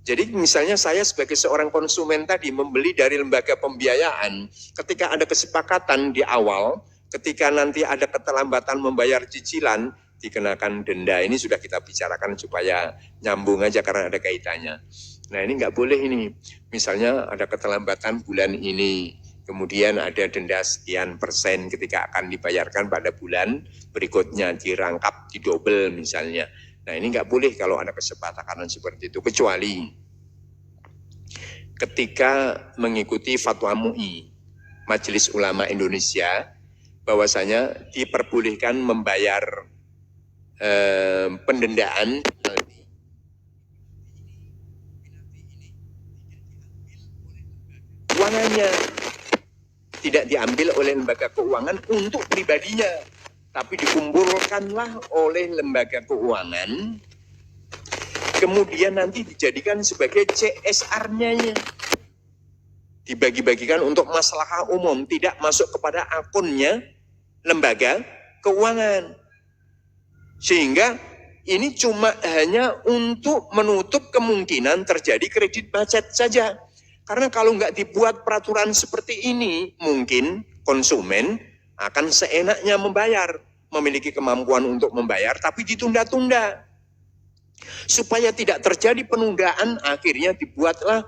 Speaker 1: Jadi misalnya saya sebagai seorang konsumen tadi membeli dari lembaga pembiayaan, ketika ada kesepakatan di awal, ketika nanti ada keterlambatan membayar cicilan, dikenakan denda. Ini sudah kita bicarakan supaya nyambung aja karena ada kaitannya. Nah ini nggak boleh ini, misalnya ada keterlambatan bulan ini, kemudian ada denda sekian persen ketika akan dibayarkan pada bulan berikutnya, dirangkap, didobel misalnya. Nah ini nggak boleh kalau ada kesepakatan seperti itu, kecuali ketika mengikuti fatwa MUI, Majelis Ulama Indonesia, bahwasanya diperbolehkan membayar pendendaan keuangannya, tidak diambil oleh lembaga keuangan untuk pribadinya, tapi dikumpulkanlah oleh lembaga keuangan, kemudian nanti dijadikan sebagai CSR-nya, dibagi-bagikan untuk maslahat umum, tidak masuk kepada akunnya lembaga keuangan. Sehingga ini cuma hanya untuk menutup kemungkinan terjadi kredit macet saja. Karena kalau nggak dibuat peraturan seperti ini, mungkin konsumen akan seenaknya membayar, memiliki kemampuan untuk membayar, tapi ditunda-tunda. Supaya tidak terjadi penundaan, akhirnya dibuatlah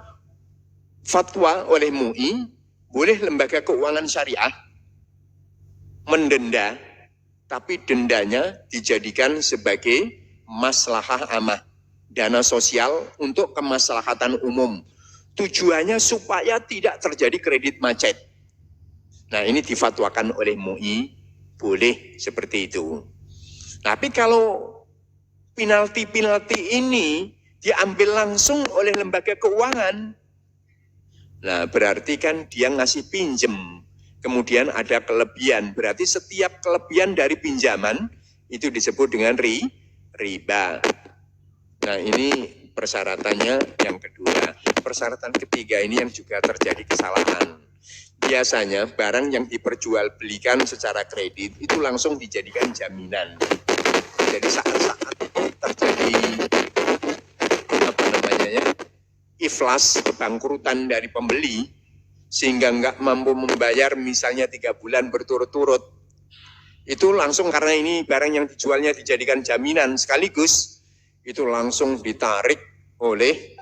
Speaker 1: fatwa oleh MUI, boleh lembaga keuangan syariah mendenda, tapi dendanya dijadikan sebagai maslahah amah, dana sosial untuk kemaslahatan umum. Tujuannya supaya tidak terjadi kredit macet. Nah ini difatwakan oleh MUI, boleh seperti itu. Tapi kalau penalti-penalti ini diambil langsung oleh lembaga keuangan, nah berarti kan dia ngasih pinjem, kemudian ada kelebihan, berarti setiap kelebihan dari pinjaman itu disebut dengan riba. Nah ini persyaratannya yang kedua. Persyaratan ketiga ini yang juga terjadi kesalahan. Biasanya barang yang diperjualbelikan secara kredit itu langsung dijadikan jaminan. Jadi saat-saat terjadi iflas, kebangkrutan dari pembeli, sehingga nggak mampu membayar misalnya 3 bulan berturut-turut, itu langsung karena ini barang yang dijualnya dijadikan jaminan sekaligus, itu langsung ditarik oleh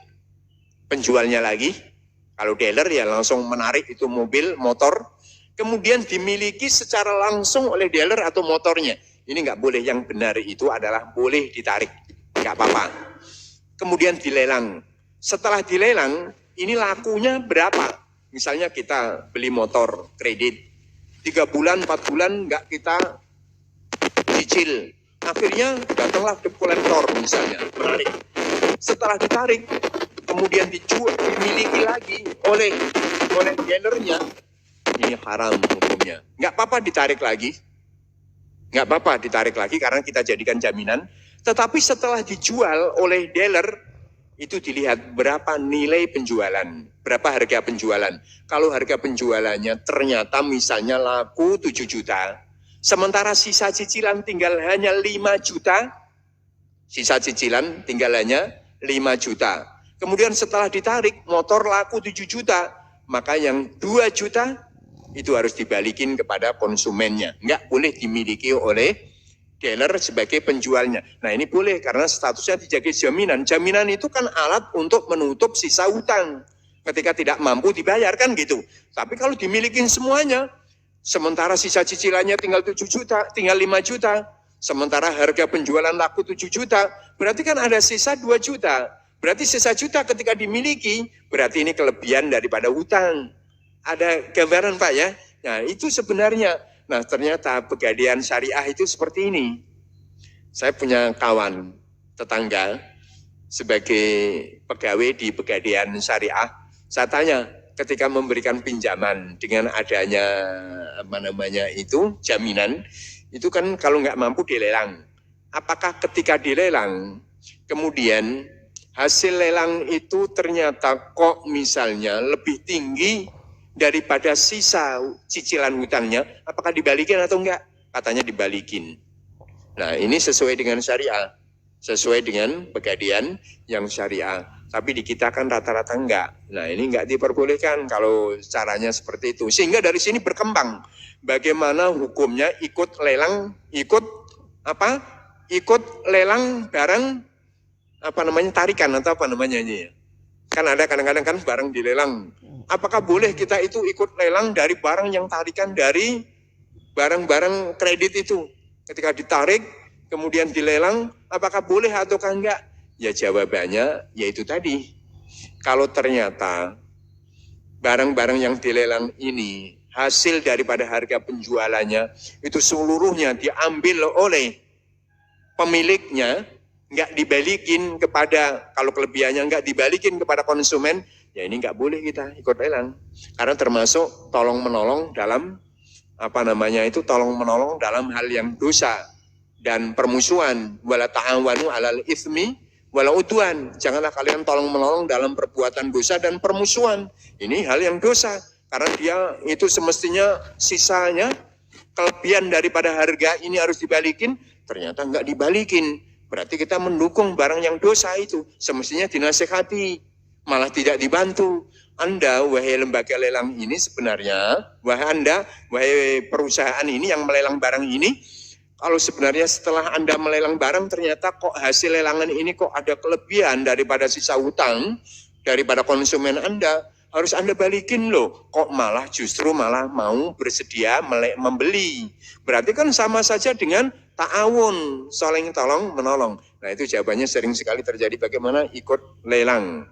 Speaker 1: penjualnya lagi. Kalau dealer ya langsung menarik itu mobil, motor, kemudian dimiliki secara langsung oleh dealer atau motornya. Ini nggak boleh, yang benar itu adalah boleh ditarik, nggak apa-apa. Kemudian dilelang. Setelah dilelang, ini lakunya berapa? Misalnya kita beli motor kredit, 3 bulan, 4 bulan nggak kita cicil. Akhirnya datanglah debt collector misalnya, menarik. Setelah ditarik, kemudian dijual, dimiliki lagi oleh dealernya, ini haram hukumnya. Nggak apa-apa ditarik lagi. Nggak apa-apa ditarik lagi karena kita jadikan jaminan. Tetapi setelah dijual oleh dealer, itu dilihat berapa nilai penjualan, berapa harga penjualan. Kalau harga penjualannya ternyata misalnya laku 7 juta, sementara sisa cicilan tinggal hanya 5 juta, sisa cicilan tinggal hanya 5 juta. Kemudian setelah ditarik, motor laku 7 juta, maka yang 2 juta itu harus dibalikin kepada konsumennya. Nggak boleh dimiliki oleh dealer sebagai penjualnya. Nah ini boleh karena statusnya dijaga jaminan. Jaminan itu kan alat untuk menutup sisa hutang ketika tidak mampu dibayar kan gitu. Tapi kalau dimilikin semuanya, sementara sisa cicilannya tinggal 7 juta, tinggal 5 juta, sementara harga penjualan laku 7 juta, berarti kan ada sisa 2 juta. Berarti sisa juta ketika dimiliki, berarti ini kelebihan daripada hutang. Ada gambaran Pak ya? Nah itu sebenarnya. Nah ternyata Pegadaian Syariah itu seperti ini. Saya punya kawan, tetangga, sebagai pegawai di Pegadaian Syariah. Saya tanya, ketika memberikan pinjaman dengan adanya jaminan, itu kan kalau nggak mampu dilelang. Apakah ketika dilelang, kemudian hasil lelang itu ternyata kok misalnya lebih tinggi daripada sisa cicilan hutangnya, apakah dibalikin atau enggak? Katanya dibalikin. Nah ini sesuai dengan syariah, sesuai dengan Pegadaian yang syariah. Tapi di kita kan rata-rata enggak. Nah ini enggak diperbolehkan kalau caranya seperti itu. Sehingga dari sini berkembang bagaimana hukumnya ikut lelang, ikut lelang barang tarikan atau ini ya. Kan ada kadang-kadang kan barang dilelang. Apakah boleh kita itu ikut lelang dari barang yang tarikan dari barang-barang kredit itu? Ketika ditarik, kemudian dilelang, apakah boleh ataukah enggak? Ya jawabannya, yaitu tadi. Kalau ternyata barang-barang yang dilelang ini, hasil daripada harga penjualannya, itu seluruhnya diambil oleh pemiliknya, nggak dibalikin kepada, kalau kelebihannya nggak dibalikin kepada konsumen, ya ini nggak boleh kita ikut lelang. Karena termasuk tolong menolong dalam tolong menolong dalam hal yang dosa dan permusuhan. Wala ta'awanu 'alal itsmi wala udwan. Janganlah kalian tolong menolong dalam perbuatan dosa dan permusuhan. Ini hal yang dosa karena dia itu semestinya sisanya kelebihan daripada harga ini harus dibalikin, ternyata nggak dibalikin. Berarti kita mendukung barang yang dosa itu. Semestinya dinasehati, malah tidak dibantu. Anda, wahai lembaga lelang ini sebenarnya, wahai perusahaan ini yang melelang barang ini, kalau sebenarnya setelah Anda melelang barang, ternyata kok hasil lelangan ini kok ada kelebihan daripada sisa hutang, daripada konsumen Anda, harus Anda balikin loh. Kok justru malah mau bersedia membeli. Berarti kan sama saja dengan ta'awun, saling tolong menolong. Nah itu jawabannya sering sekali terjadi bagaimana ikut lelang.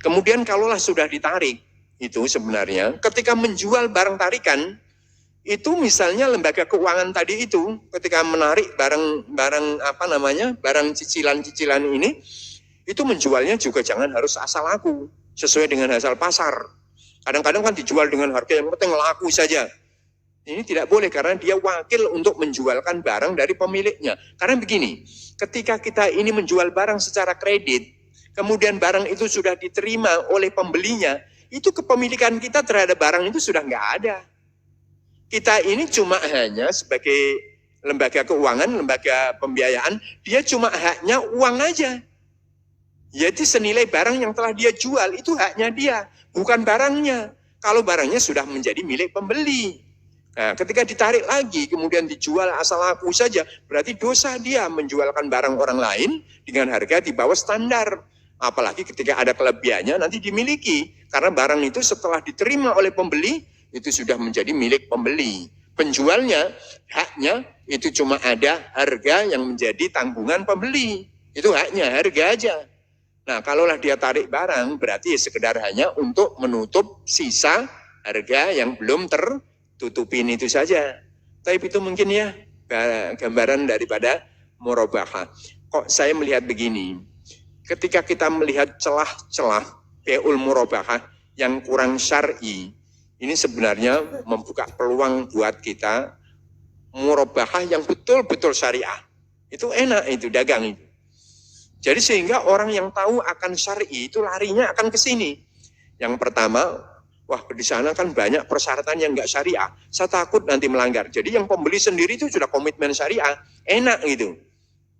Speaker 1: Kemudian kalaulah sudah ditarik, itu sebenarnya ketika menjual barang tarikan, Itu misalnya lembaga keuangan tadi itu ketika menarik barang cicilan-cicilan ini, itu menjualnya juga jangan harus asal laku, sesuai dengan asal pasar. Kadang-kadang kan dijual dengan harga yang penting laku saja. Ini tidak boleh karena dia wakil untuk menjualkan barang dari pemiliknya. Karena begini, ketika kita ini menjual barang secara kredit, kemudian barang itu sudah diterima oleh pembelinya, itu kepemilikan kita terhadap barang itu sudah nggak ada. Kita ini cuma hanya sebagai lembaga keuangan, lembaga pembiayaan, dia cuma haknya uang aja. Jadi senilai barang yang telah dia jual itu haknya dia, bukan barangnya. Kalau barangnya sudah menjadi milik pembeli. Nah, ketika ditarik lagi, kemudian dijual asal laku saja, berarti dosa dia menjualkan barang orang lain dengan harga di bawah standar. Apalagi ketika ada kelebihannya nanti dimiliki. Karena barang itu setelah diterima oleh pembeli, itu sudah menjadi milik pembeli. Penjualnya, haknya itu cuma ada harga yang menjadi tanggungan pembeli. Itu haknya, harga aja. Nah, kalaulah dia tarik barang, berarti sekedar hanya untuk menutup sisa harga yang belum tertutupin itu saja. Tapi itu mungkin ya gambaran daripada murabahah. Kok saya melihat begini, ketika kita melihat celah-celah bai'ul murabahah yang kurang syar'i, ini sebenarnya membuka peluang buat kita murabahah yang betul-betul syariah. Itu enak itu, dagang itu. Jadi sehingga orang yang tahu akan syar'i itu larinya akan ke sini. Yang pertama, wah di sana kan banyak persyaratan yang nggak syariah. Saya takut nanti melanggar. Jadi yang pembeli sendiri itu sudah komitmen syariah, enak gitu.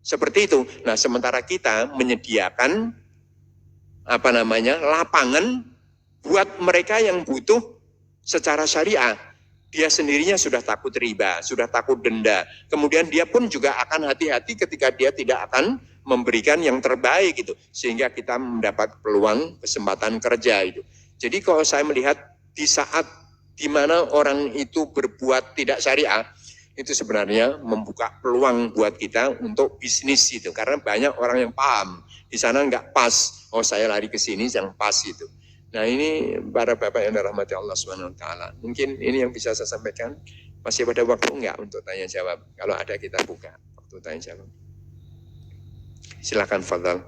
Speaker 1: Seperti itu. Nah, sementara kita menyediakan lapangan buat mereka yang butuh secara syariah. Dia sendirinya sudah takut riba, sudah takut denda. Kemudian dia pun juga akan hati-hati ketika dia tidak akan memberikan yang terbaik gitu, sehingga kita mendapat peluang kesempatan kerja itu. Jadi kalau saya melihat di saat di mana orang itu berbuat tidak syariah, itu sebenarnya membuka peluang buat kita untuk bisnis itu, karena banyak orang yang paham di sana nggak pas, oh saya lari ke sini yang pas itu. Nah ini para bapak yang dirahmati Allah Subhanahu Wa Taala, mungkin ini yang bisa saya sampaikan. Masih pada waktu enggak untuk tanya jawab? Kalau ada kita buka waktu tanya jawab. Silakan, fadhal.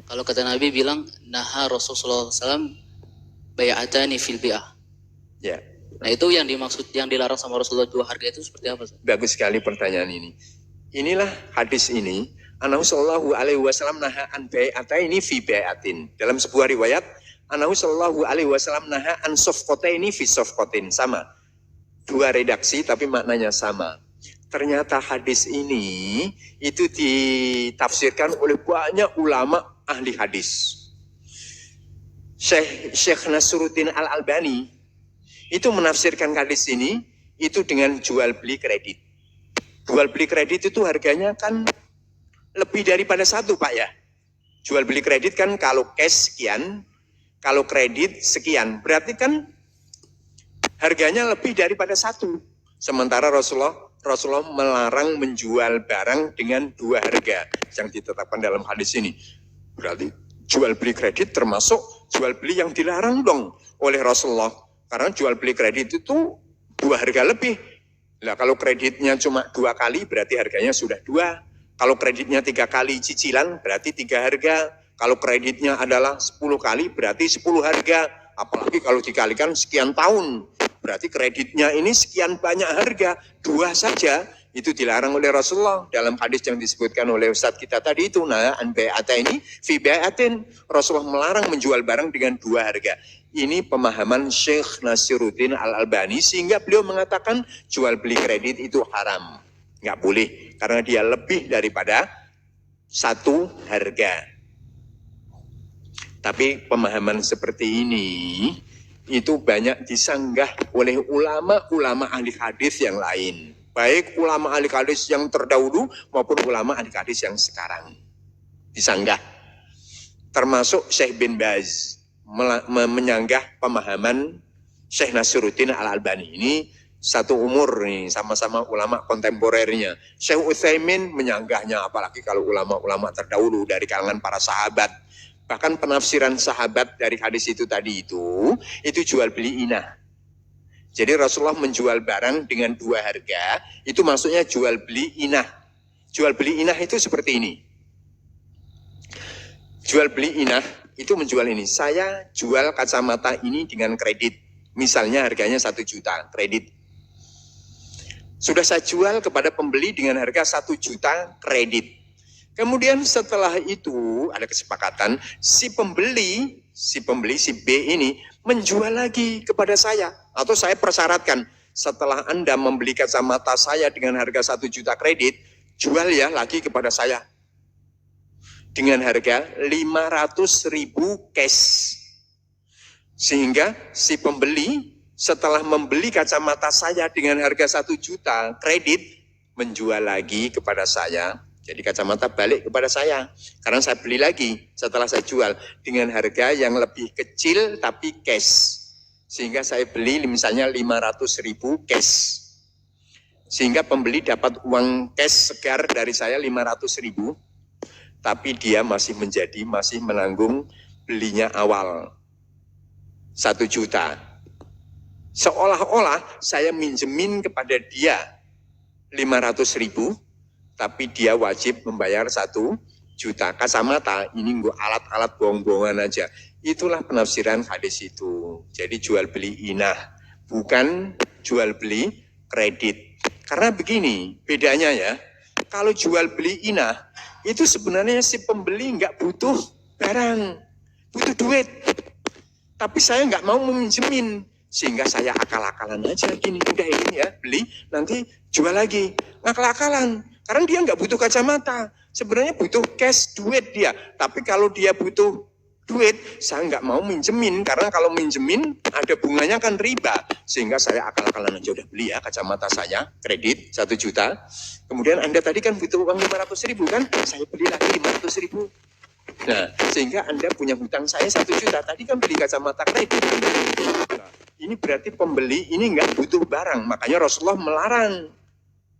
Speaker 2: Kalau kata Nabi bilang, naha Rasulullah SAW bay'atani fil bi'ah.
Speaker 1: Ya.
Speaker 2: Nah itu yang dimaksud, yang dilarang sama Rasulullah dua harga itu seperti apa?
Speaker 1: Bagus sekali pertanyaan ini. Inilah hadis ini. Anahu sallallahu alaihi wasallam naha an bay'ataini fi bay'atin. Dalam sebuah riwayat, Anahu sallallahu alaihi wasallam naha an safqataini fi safqatin. Sama. Dua redaksi tapi maknanya sama. Ternyata hadis ini itu ditafsirkan oleh banyak ulama ahli hadis. Syekh Nasruddin Al-Albani itu menafsirkan hadis ini itu dengan jual beli kredit. Jual beli kredit itu harganya kan lebih daripada satu, Pak ya. Jual beli kredit kan kalau cash sekian, kalau kredit sekian. Berarti kan harganya lebih daripada satu. Sementara Rasulullah melarang menjual barang dengan dua harga yang ditetapkan dalam hadis ini. Berarti jual beli kredit termasuk jual beli yang dilarang dong oleh Rasulullah. Karena jual beli kredit itu dua harga lebih. Nah, kalau kreditnya cuma 2 kali berarti harganya sudah 2. Kalau kreditnya 3 kali cicilan berarti 3 harga. Kalau kreditnya adalah 10 kali berarti 10 harga. Apalagi kalau dikalikan sekian tahun. Berarti kreditnya ini sekian banyak harga, 2 saja itu dilarang oleh Rasulullah dalam hadis yang disebutkan oleh Ustadz kita tadi itu. Nah, an bai'ataini fi bai'atin, Rasulullah melarang menjual barang dengan 2 harga. Ini pemahaman Syekh Nasruddin Al-Albani sehingga beliau mengatakan jual beli kredit itu haram, nggak boleh karena dia lebih daripada 1 harga. Tapi pemahaman seperti ini itu banyak disanggah oleh ulama-ulama ahli hadis yang lain. Baik ulama ahli hadis yang terdahulu maupun ulama ahli hadis yang sekarang. Disanggah. Termasuk Syekh bin Baz menyanggah pemahaman Syekh Nasruddin Al-Albani. Ini satu umur nih, sama-sama ulama kontemporernya. Syekh Utsaimin menyanggahnya, apalagi kalau ulama-ulama terdahulu dari kalangan para sahabat. Bahkan penafsiran sahabat dari hadis itu tadi itu jual beli inah. Jadi Rasulullah menjual barang dengan dua harga, itu maksudnya jual beli inah. Jual beli inah itu seperti ini. Jual beli inah itu menjual ini. Saya jual kacamata ini dengan kredit. Misalnya harganya 1 juta kredit. Sudah saya jual kepada pembeli dengan harga 1 juta kredit. Kemudian setelah itu ada kesepakatan si pembeli si B ini menjual lagi kepada saya. Atau saya persyaratkan setelah Anda membeli kacamata saya dengan harga 1 juta kredit, jual ya lagi kepada saya dengan harga 500.000 cash. Sehingga si pembeli setelah membeli kacamata saya dengan harga 1 juta kredit, menjual lagi kepada saya. Jadi kacamata balik kepada saya. Karena saya beli lagi setelah saya jual dengan harga yang lebih kecil tapi cash. Sehingga saya beli misalnya 500.000 cash. Sehingga pembeli dapat uang cash segar dari saya 500.000. Tapi dia masih menanggung belinya awal 1 juta. Seolah-olah saya minjemin kepada dia 500.000, tapi dia wajib membayar 1 juta. Kacamata ini alat-alat bohong-bohongan aja. Itulah penafsiran hadis itu. Jadi jual beli inah, bukan jual beli kredit. Karena begini bedanya ya, kalau jual beli inah, itu sebenarnya si pembeli nggak butuh barang, butuh duit. Tapi saya nggak mau meminjemin, sehingga saya akal-akalan aja gini, udah ini ya, beli, nanti jual lagi. Akal-akalan, karena dia nggak butuh kacamata. Sebenarnya butuh cash, duit dia. Tapi kalau dia butuh duit, saya nggak mau minjemin, karena kalau minjemin ada bunganya kan riba. Sehingga saya akal-akalan aja, udah beli ya kacamata saya, kredit 1 juta. Kemudian Anda tadi kan butuh uang 500.000 kan, saya beli lagi 500.000. Nah, sehingga Anda punya hutang saya 1 juta, tadi kan beli kacamata kredit. Nah, ini berarti pembeli ini nggak butuh barang, makanya Rasulullah melarang.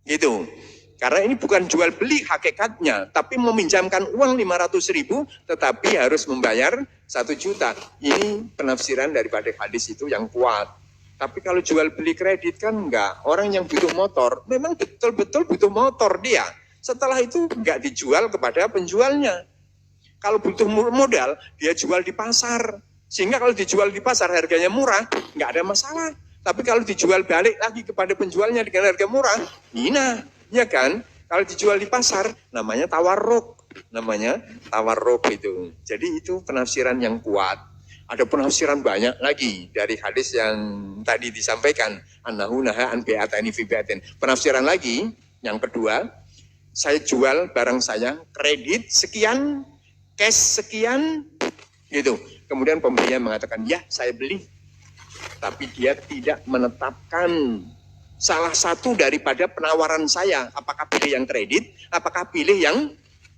Speaker 1: Gitu. Karena ini bukan jual beli hakikatnya, tapi meminjamkan uang 500.000, tetapi harus membayar 1 juta. Ini penafsiran daripada hadis itu yang kuat. Tapi kalau jual beli kredit kan enggak. Orang yang butuh motor, memang betul-betul butuh motor dia. Setelah itu enggak dijual kepada penjualnya. Kalau butuh modal, dia jual di pasar. Sehingga kalau dijual di pasar harganya murah, nggak ada masalah. Tapi kalau dijual balik lagi kepada penjualnya dengan harga murah, hina, ya kan? Kalau dijual di pasar, namanya tawarruk. Namanya tawarruk itu. Jadi itu penafsiran yang kuat. Ada penafsiran banyak lagi dari hadis yang tadi disampaikan. Annahu naha an bi'atani fi bi'atin. Penafsiran lagi, yang kedua, saya jual barang saya, kredit sekian, cash sekian, gitu. Kemudian pembelinya mengatakan, ya saya beli. Tapi dia tidak menetapkan salah satu daripada penawaran saya. Apakah pilih yang kredit, apakah pilih yang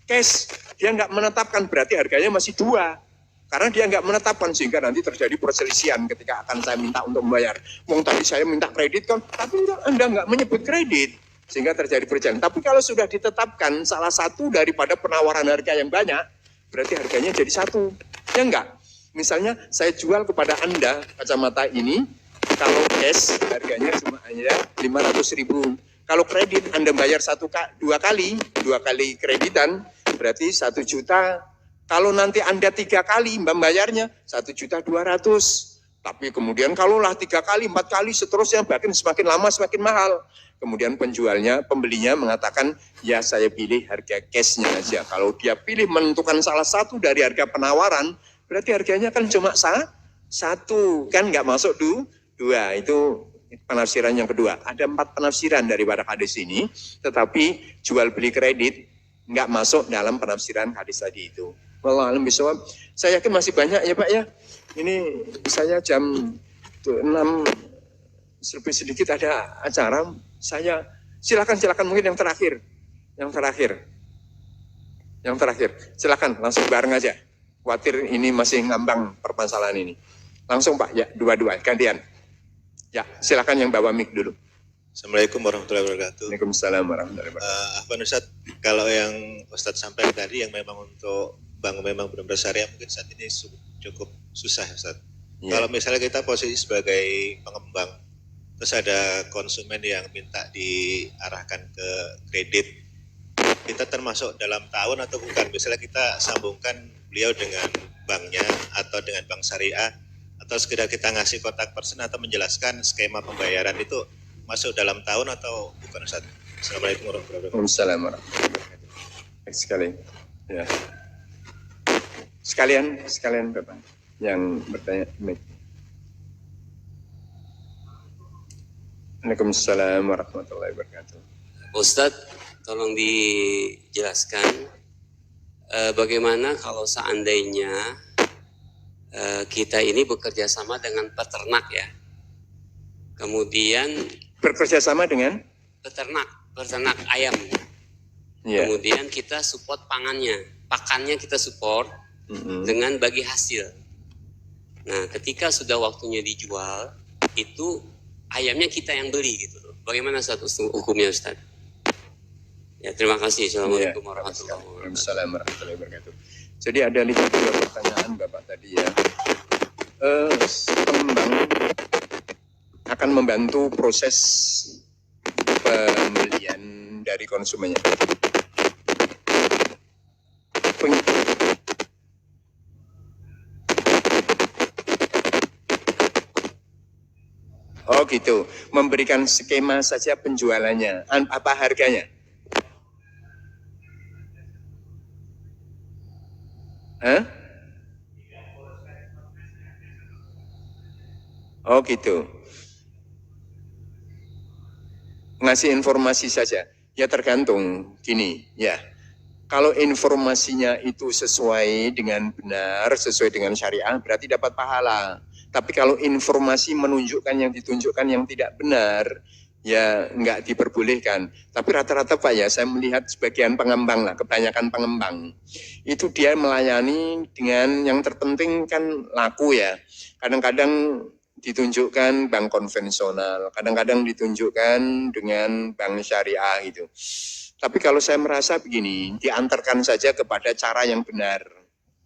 Speaker 1: cash. Dia nggak menetapkan, berarti harganya masih 2. Karena dia nggak menetapkan, sehingga nanti terjadi perselisihan ketika akan saya minta untuk membayar. Wong tadi saya minta kredit kan, tapi Anda nggak menyebut kredit. Sehingga terjadi perselisihan. Tapi kalau sudah ditetapkan salah satu daripada penawaran harga yang banyak, berarti harganya jadi 1. Ya enggak? Misalnya saya jual kepada Anda kacamata ini, kalau cash harganya cuma hanya 500.000. Kalau kredit Anda bayar 2 kali kreditan, berarti 1 juta. Kalau nanti Anda 3 kali membayarnya 1.200.000. Tapi kemudian kalaulah 3 kali, 4 kali seterusnya, bahkan semakin lama semakin mahal. Kemudian pembelinya mengatakan, ya saya pilih harga cashnya aja. Kalau dia pilih menentukan salah satu dari harga penawaran, berarti harganya kan cuma 1, kan nggak masuk 2. Itu penafsiran yang kedua. Ada 4 penafsiran daripada hadis ini, tetapi jual beli kredit nggak masuk dalam penafsiran hadis tadi itu. Wallahu a'lam bishawab. Saya yakin masih banyak ya Pak ya. Ini saya jam 6 lebih sedikit ada acara. Saya silakan mungkin yang terakhir. Silakan langsung bareng aja. Khawatir ini masih ngambang permasalahan ini. Langsung Pak ya, dua-dua gantian. Ya, silakan yang bawa mic dulu.
Speaker 3: Assalamualaikum warahmatullahi wabarakatuh.
Speaker 1: Waalaikumsalam warahmatullahi wabarakatuh.
Speaker 3: Ustadz, kalau yang Ustadz sampaikan tadi yang memang untuk bank memang benar-benar syariah mungkin saat ini cukup susah, Ustaz.
Speaker 1: Ya.
Speaker 3: Kalau misalnya kita posisi sebagai pengembang, terus ada konsumen yang minta diarahkan ke kredit, kita termasuk dalam tahun atau bukan? Misalnya kita sambungkan beliau dengan banknya atau dengan bank syariah, atau sekedar kita ngasih kontak person atau menjelaskan skema pembayaran itu masuk dalam tahun atau bukan, Ustaz? Assalamualaikum warahmatullahi wabarakatuh.
Speaker 1: Waalaikumsalam warahmatullahi wabarakatuh. Baik sekali. Ya. Sekalian Bapak yang bertanya. Waalaikumsalam warahmatullahi wabarakatuh.
Speaker 4: Ustadz, tolong dijelaskan bagaimana kalau seandainya kita ini bekerja sama dengan peternak ya. Kemudian
Speaker 1: Bekerja sama dengan?
Speaker 4: peternak ayam.
Speaker 1: Ya.
Speaker 4: Kemudian kita support pakannya kita support dengan bagi hasil. Nah, ketika sudah waktunya dijual, itu ayamnya kita yang beli gitu loh. Bagaimana status hukumnya, Ustaz? Ya, terima kasih. Assalamualaikum warahmatullahi wabarakatuh.
Speaker 1: Waalaikumsalam warahmatullahi wabarakatuh. Jadi ada 2 pertanyaan Bapak tadi ya. Pengembang akan membantu proses pembelian dari konsumennya. Oh gitu, memberikan skema saja penjualannya, apa harganya? Hah? Oh gitu. Ngasih informasi saja. Ya tergantung, gini ya. Kalau informasinya itu sesuai dengan benar, sesuai dengan syariah, berarti dapat pahala. Tapi kalau informasi menunjukkan yang ditunjukkan yang tidak benar, ya nggak diperbolehkan. Tapi rata-rata Pak ya, saya melihat sebagian pengembang lah, kebanyakan pengembang. Itu dia melayani dengan yang terpenting kan laku ya. Kadang-kadang ditunjukkan bank konvensional, kadang-kadang ditunjukkan dengan bank syariah gitu. Tapi kalau saya merasa begini, diantarkan saja kepada cara yang benar.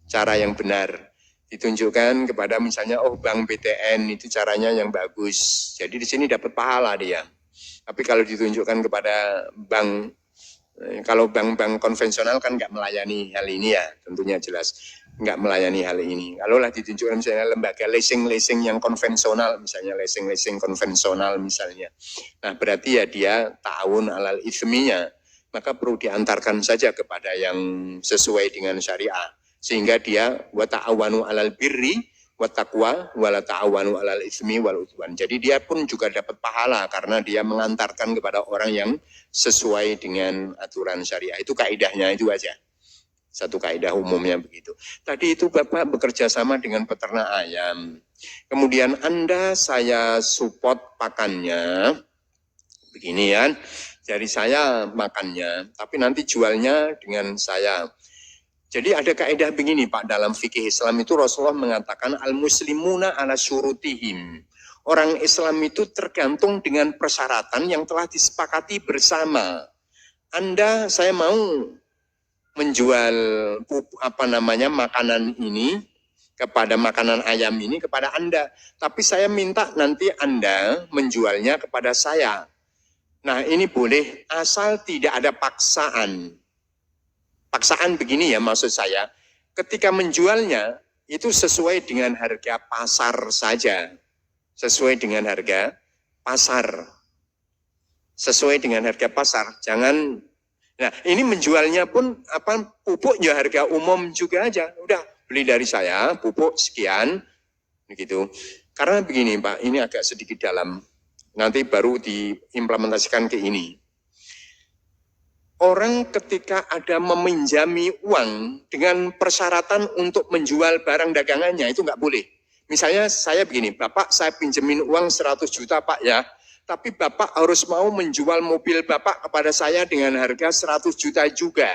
Speaker 1: Cara yang benar. Ditunjukkan kepada misalnya, oh bank BTN itu caranya yang bagus. Jadi di sini dapat pahala dia. Tapi kalau ditunjukkan kepada bank, kalau bank-bank konvensional kan nggak melayani hal ini ya, tentunya jelas. Nggak melayani hal ini. Kalau lah ditunjukkan misalnya lembaga leasing-leasing yang konvensional, misalnya leasing-leasing konvensional misalnya. Nah berarti ya dia ta'awun alal itsminya. Maka perlu diantarkan saja kepada yang sesuai dengan syariah. Sehingga dia wa ta'awanu alal birri wa taqwa wa la ta'awanu alal itsmi wal udwan. Jadi dia pun juga dapat pahala karena dia mengantarkan kepada orang yang sesuai dengan aturan syariah. Itu kaidahnya itu aja. Satu kaidah umumnya begitu. Tadi itu Bapak bekerja sama dengan peternak ayam. Kemudian saya support pakannya. Begini ya. Jadi saya makannya, tapi nanti jualnya dengan saya. Jadi ada kaidah begini Pak, dalam fikih Islam itu Rasulullah mengatakan al-muslimuna ala syurutihim. Orang Islam itu tergantung dengan persyaratan yang telah disepakati bersama. Saya mau menjual makanan ini kepada makanan ayam ini kepada Anda, tapi saya minta nanti Anda menjualnya kepada saya. Nah ini boleh asal tidak ada paksaan. Paksaan begini ya maksud saya, ketika menjualnya itu sesuai dengan harga pasar saja. Sesuai dengan harga pasar. Sesuai dengan harga pasar. Jangan, nah ini menjualnya pun pupuk ya harga umum juga aja. Udah beli dari saya pupuk sekian, begitu. Karena begini Pak, ini agak sedikit dalam. Nanti baru diimplementasikan ke ini. Orang ketika ada meminjami uang dengan persyaratan untuk menjual barang dagangannya itu nggak boleh. Misalnya saya begini, Bapak saya pinjemin uang 100 juta Pak ya, tapi Bapak harus mau menjual mobil Bapak kepada saya dengan harga 100 juta juga.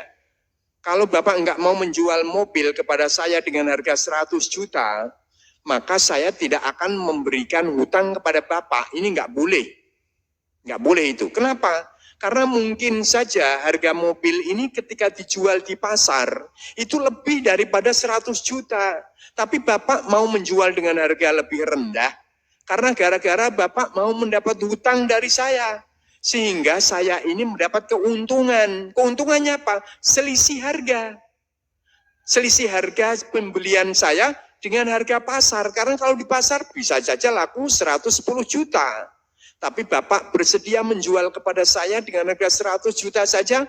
Speaker 1: Kalau Bapak nggak mau menjual mobil kepada saya dengan harga 100 juta, maka saya tidak akan memberikan hutang kepada Bapak. Ini nggak boleh. Nggak boleh itu. Kenapa? Karena mungkin saja harga mobil ini ketika dijual di pasar itu lebih daripada 100 juta. Tapi Bapak mau menjual dengan harga lebih rendah karena gara-gara Bapak mau mendapat hutang dari saya. Sehingga saya ini mendapat keuntungan. Keuntungannya apa? Selisih harga. Selisih harga pembelian saya dengan harga pasar. Karena kalau di pasar bisa saja laku 110 juta. Tapi Bapak bersedia menjual kepada saya dengan harga 100 juta saja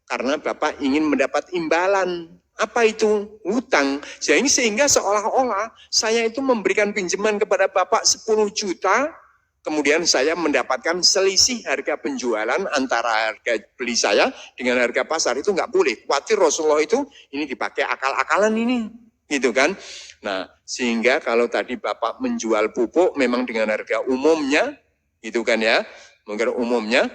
Speaker 1: karena Bapak ingin mendapat imbalan. Apa itu? Hutang. Jadi sehingga seolah-olah saya itu memberikan pinjaman kepada Bapak 10 juta, kemudian saya mendapatkan selisih harga penjualan antara harga beli saya dengan harga pasar. Itu nggak boleh. Khawatir Rasulullah itu ini dipakai akal-akalan ini. Gitu kan. Nah, sehingga kalau tadi Bapak menjual pupuk memang dengan harga umumnya, gitu kan ya, mungkin umumnya,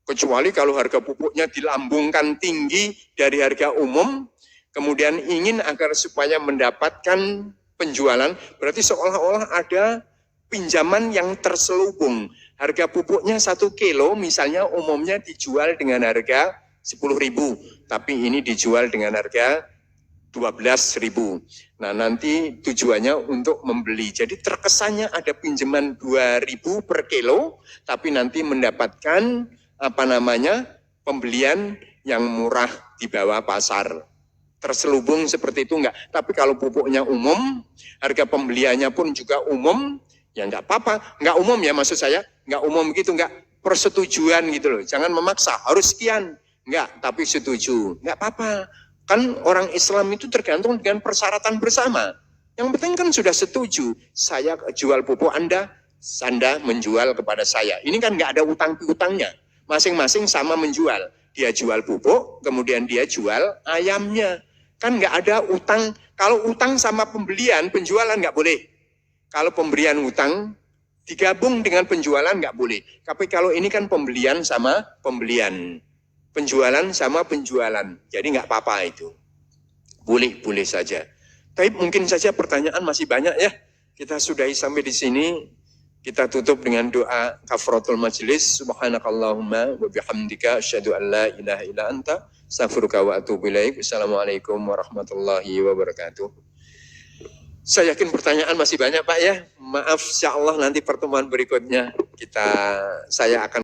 Speaker 1: kecuali kalau harga pupuknya dilambungkan tinggi dari harga umum, kemudian ingin agar supaya mendapatkan penjualan, berarti seolah-olah ada pinjaman yang terselubung. Harga pupuknya 1 kilo, misalnya umumnya dijual dengan harga 10.000, tapi ini dijual dengan harga 12.000. Nah, nanti tujuannya untuk membeli. Jadi terkesannya ada pinjaman 2.000 per kilo, tapi nanti mendapatkan pembelian yang murah di bawah pasar. Terselubung seperti itu enggak. Tapi kalau pupuknya umum, harga pembeliannya pun juga umum, ya enggak apa-apa. Enggak umum ya maksud saya, enggak umum gitu, enggak persetujuan gitu loh. Jangan memaksa, harus sekian. Enggak, tapi setuju. Enggak apa-apa. Kan orang Islam itu tergantung dengan persyaratan bersama. Yang penting kan sudah setuju. Saya jual pupuk Anda menjual kepada saya. Ini kan nggak ada utang piutangnya. Masing-masing sama menjual. Dia jual pupuk, kemudian dia jual ayamnya. Kan nggak ada utang. Kalau utang sama pembelian, penjualan nggak boleh. Kalau pemberian utang digabung dengan penjualan nggak boleh. Tapi kalau ini kan pembelian sama pembelian. Penjualan sama penjualan, jadi nggak apa-apa itu, boleh saja. Tapi mungkin saja pertanyaan masih banyak ya. Kita sudahi sampai di sini. Kita tutup dengan doa kafaratul majlis. Subhanakallahumma wa bihamdika asyhadu an la ilaha illa anta astaghfiruka wa atubu ilaik. Wassalamualaikum warahmatullahi wabarakatuh. Saya yakin pertanyaan masih banyak Pak ya. Maaf, insyaallah nanti pertemuan berikutnya saya akan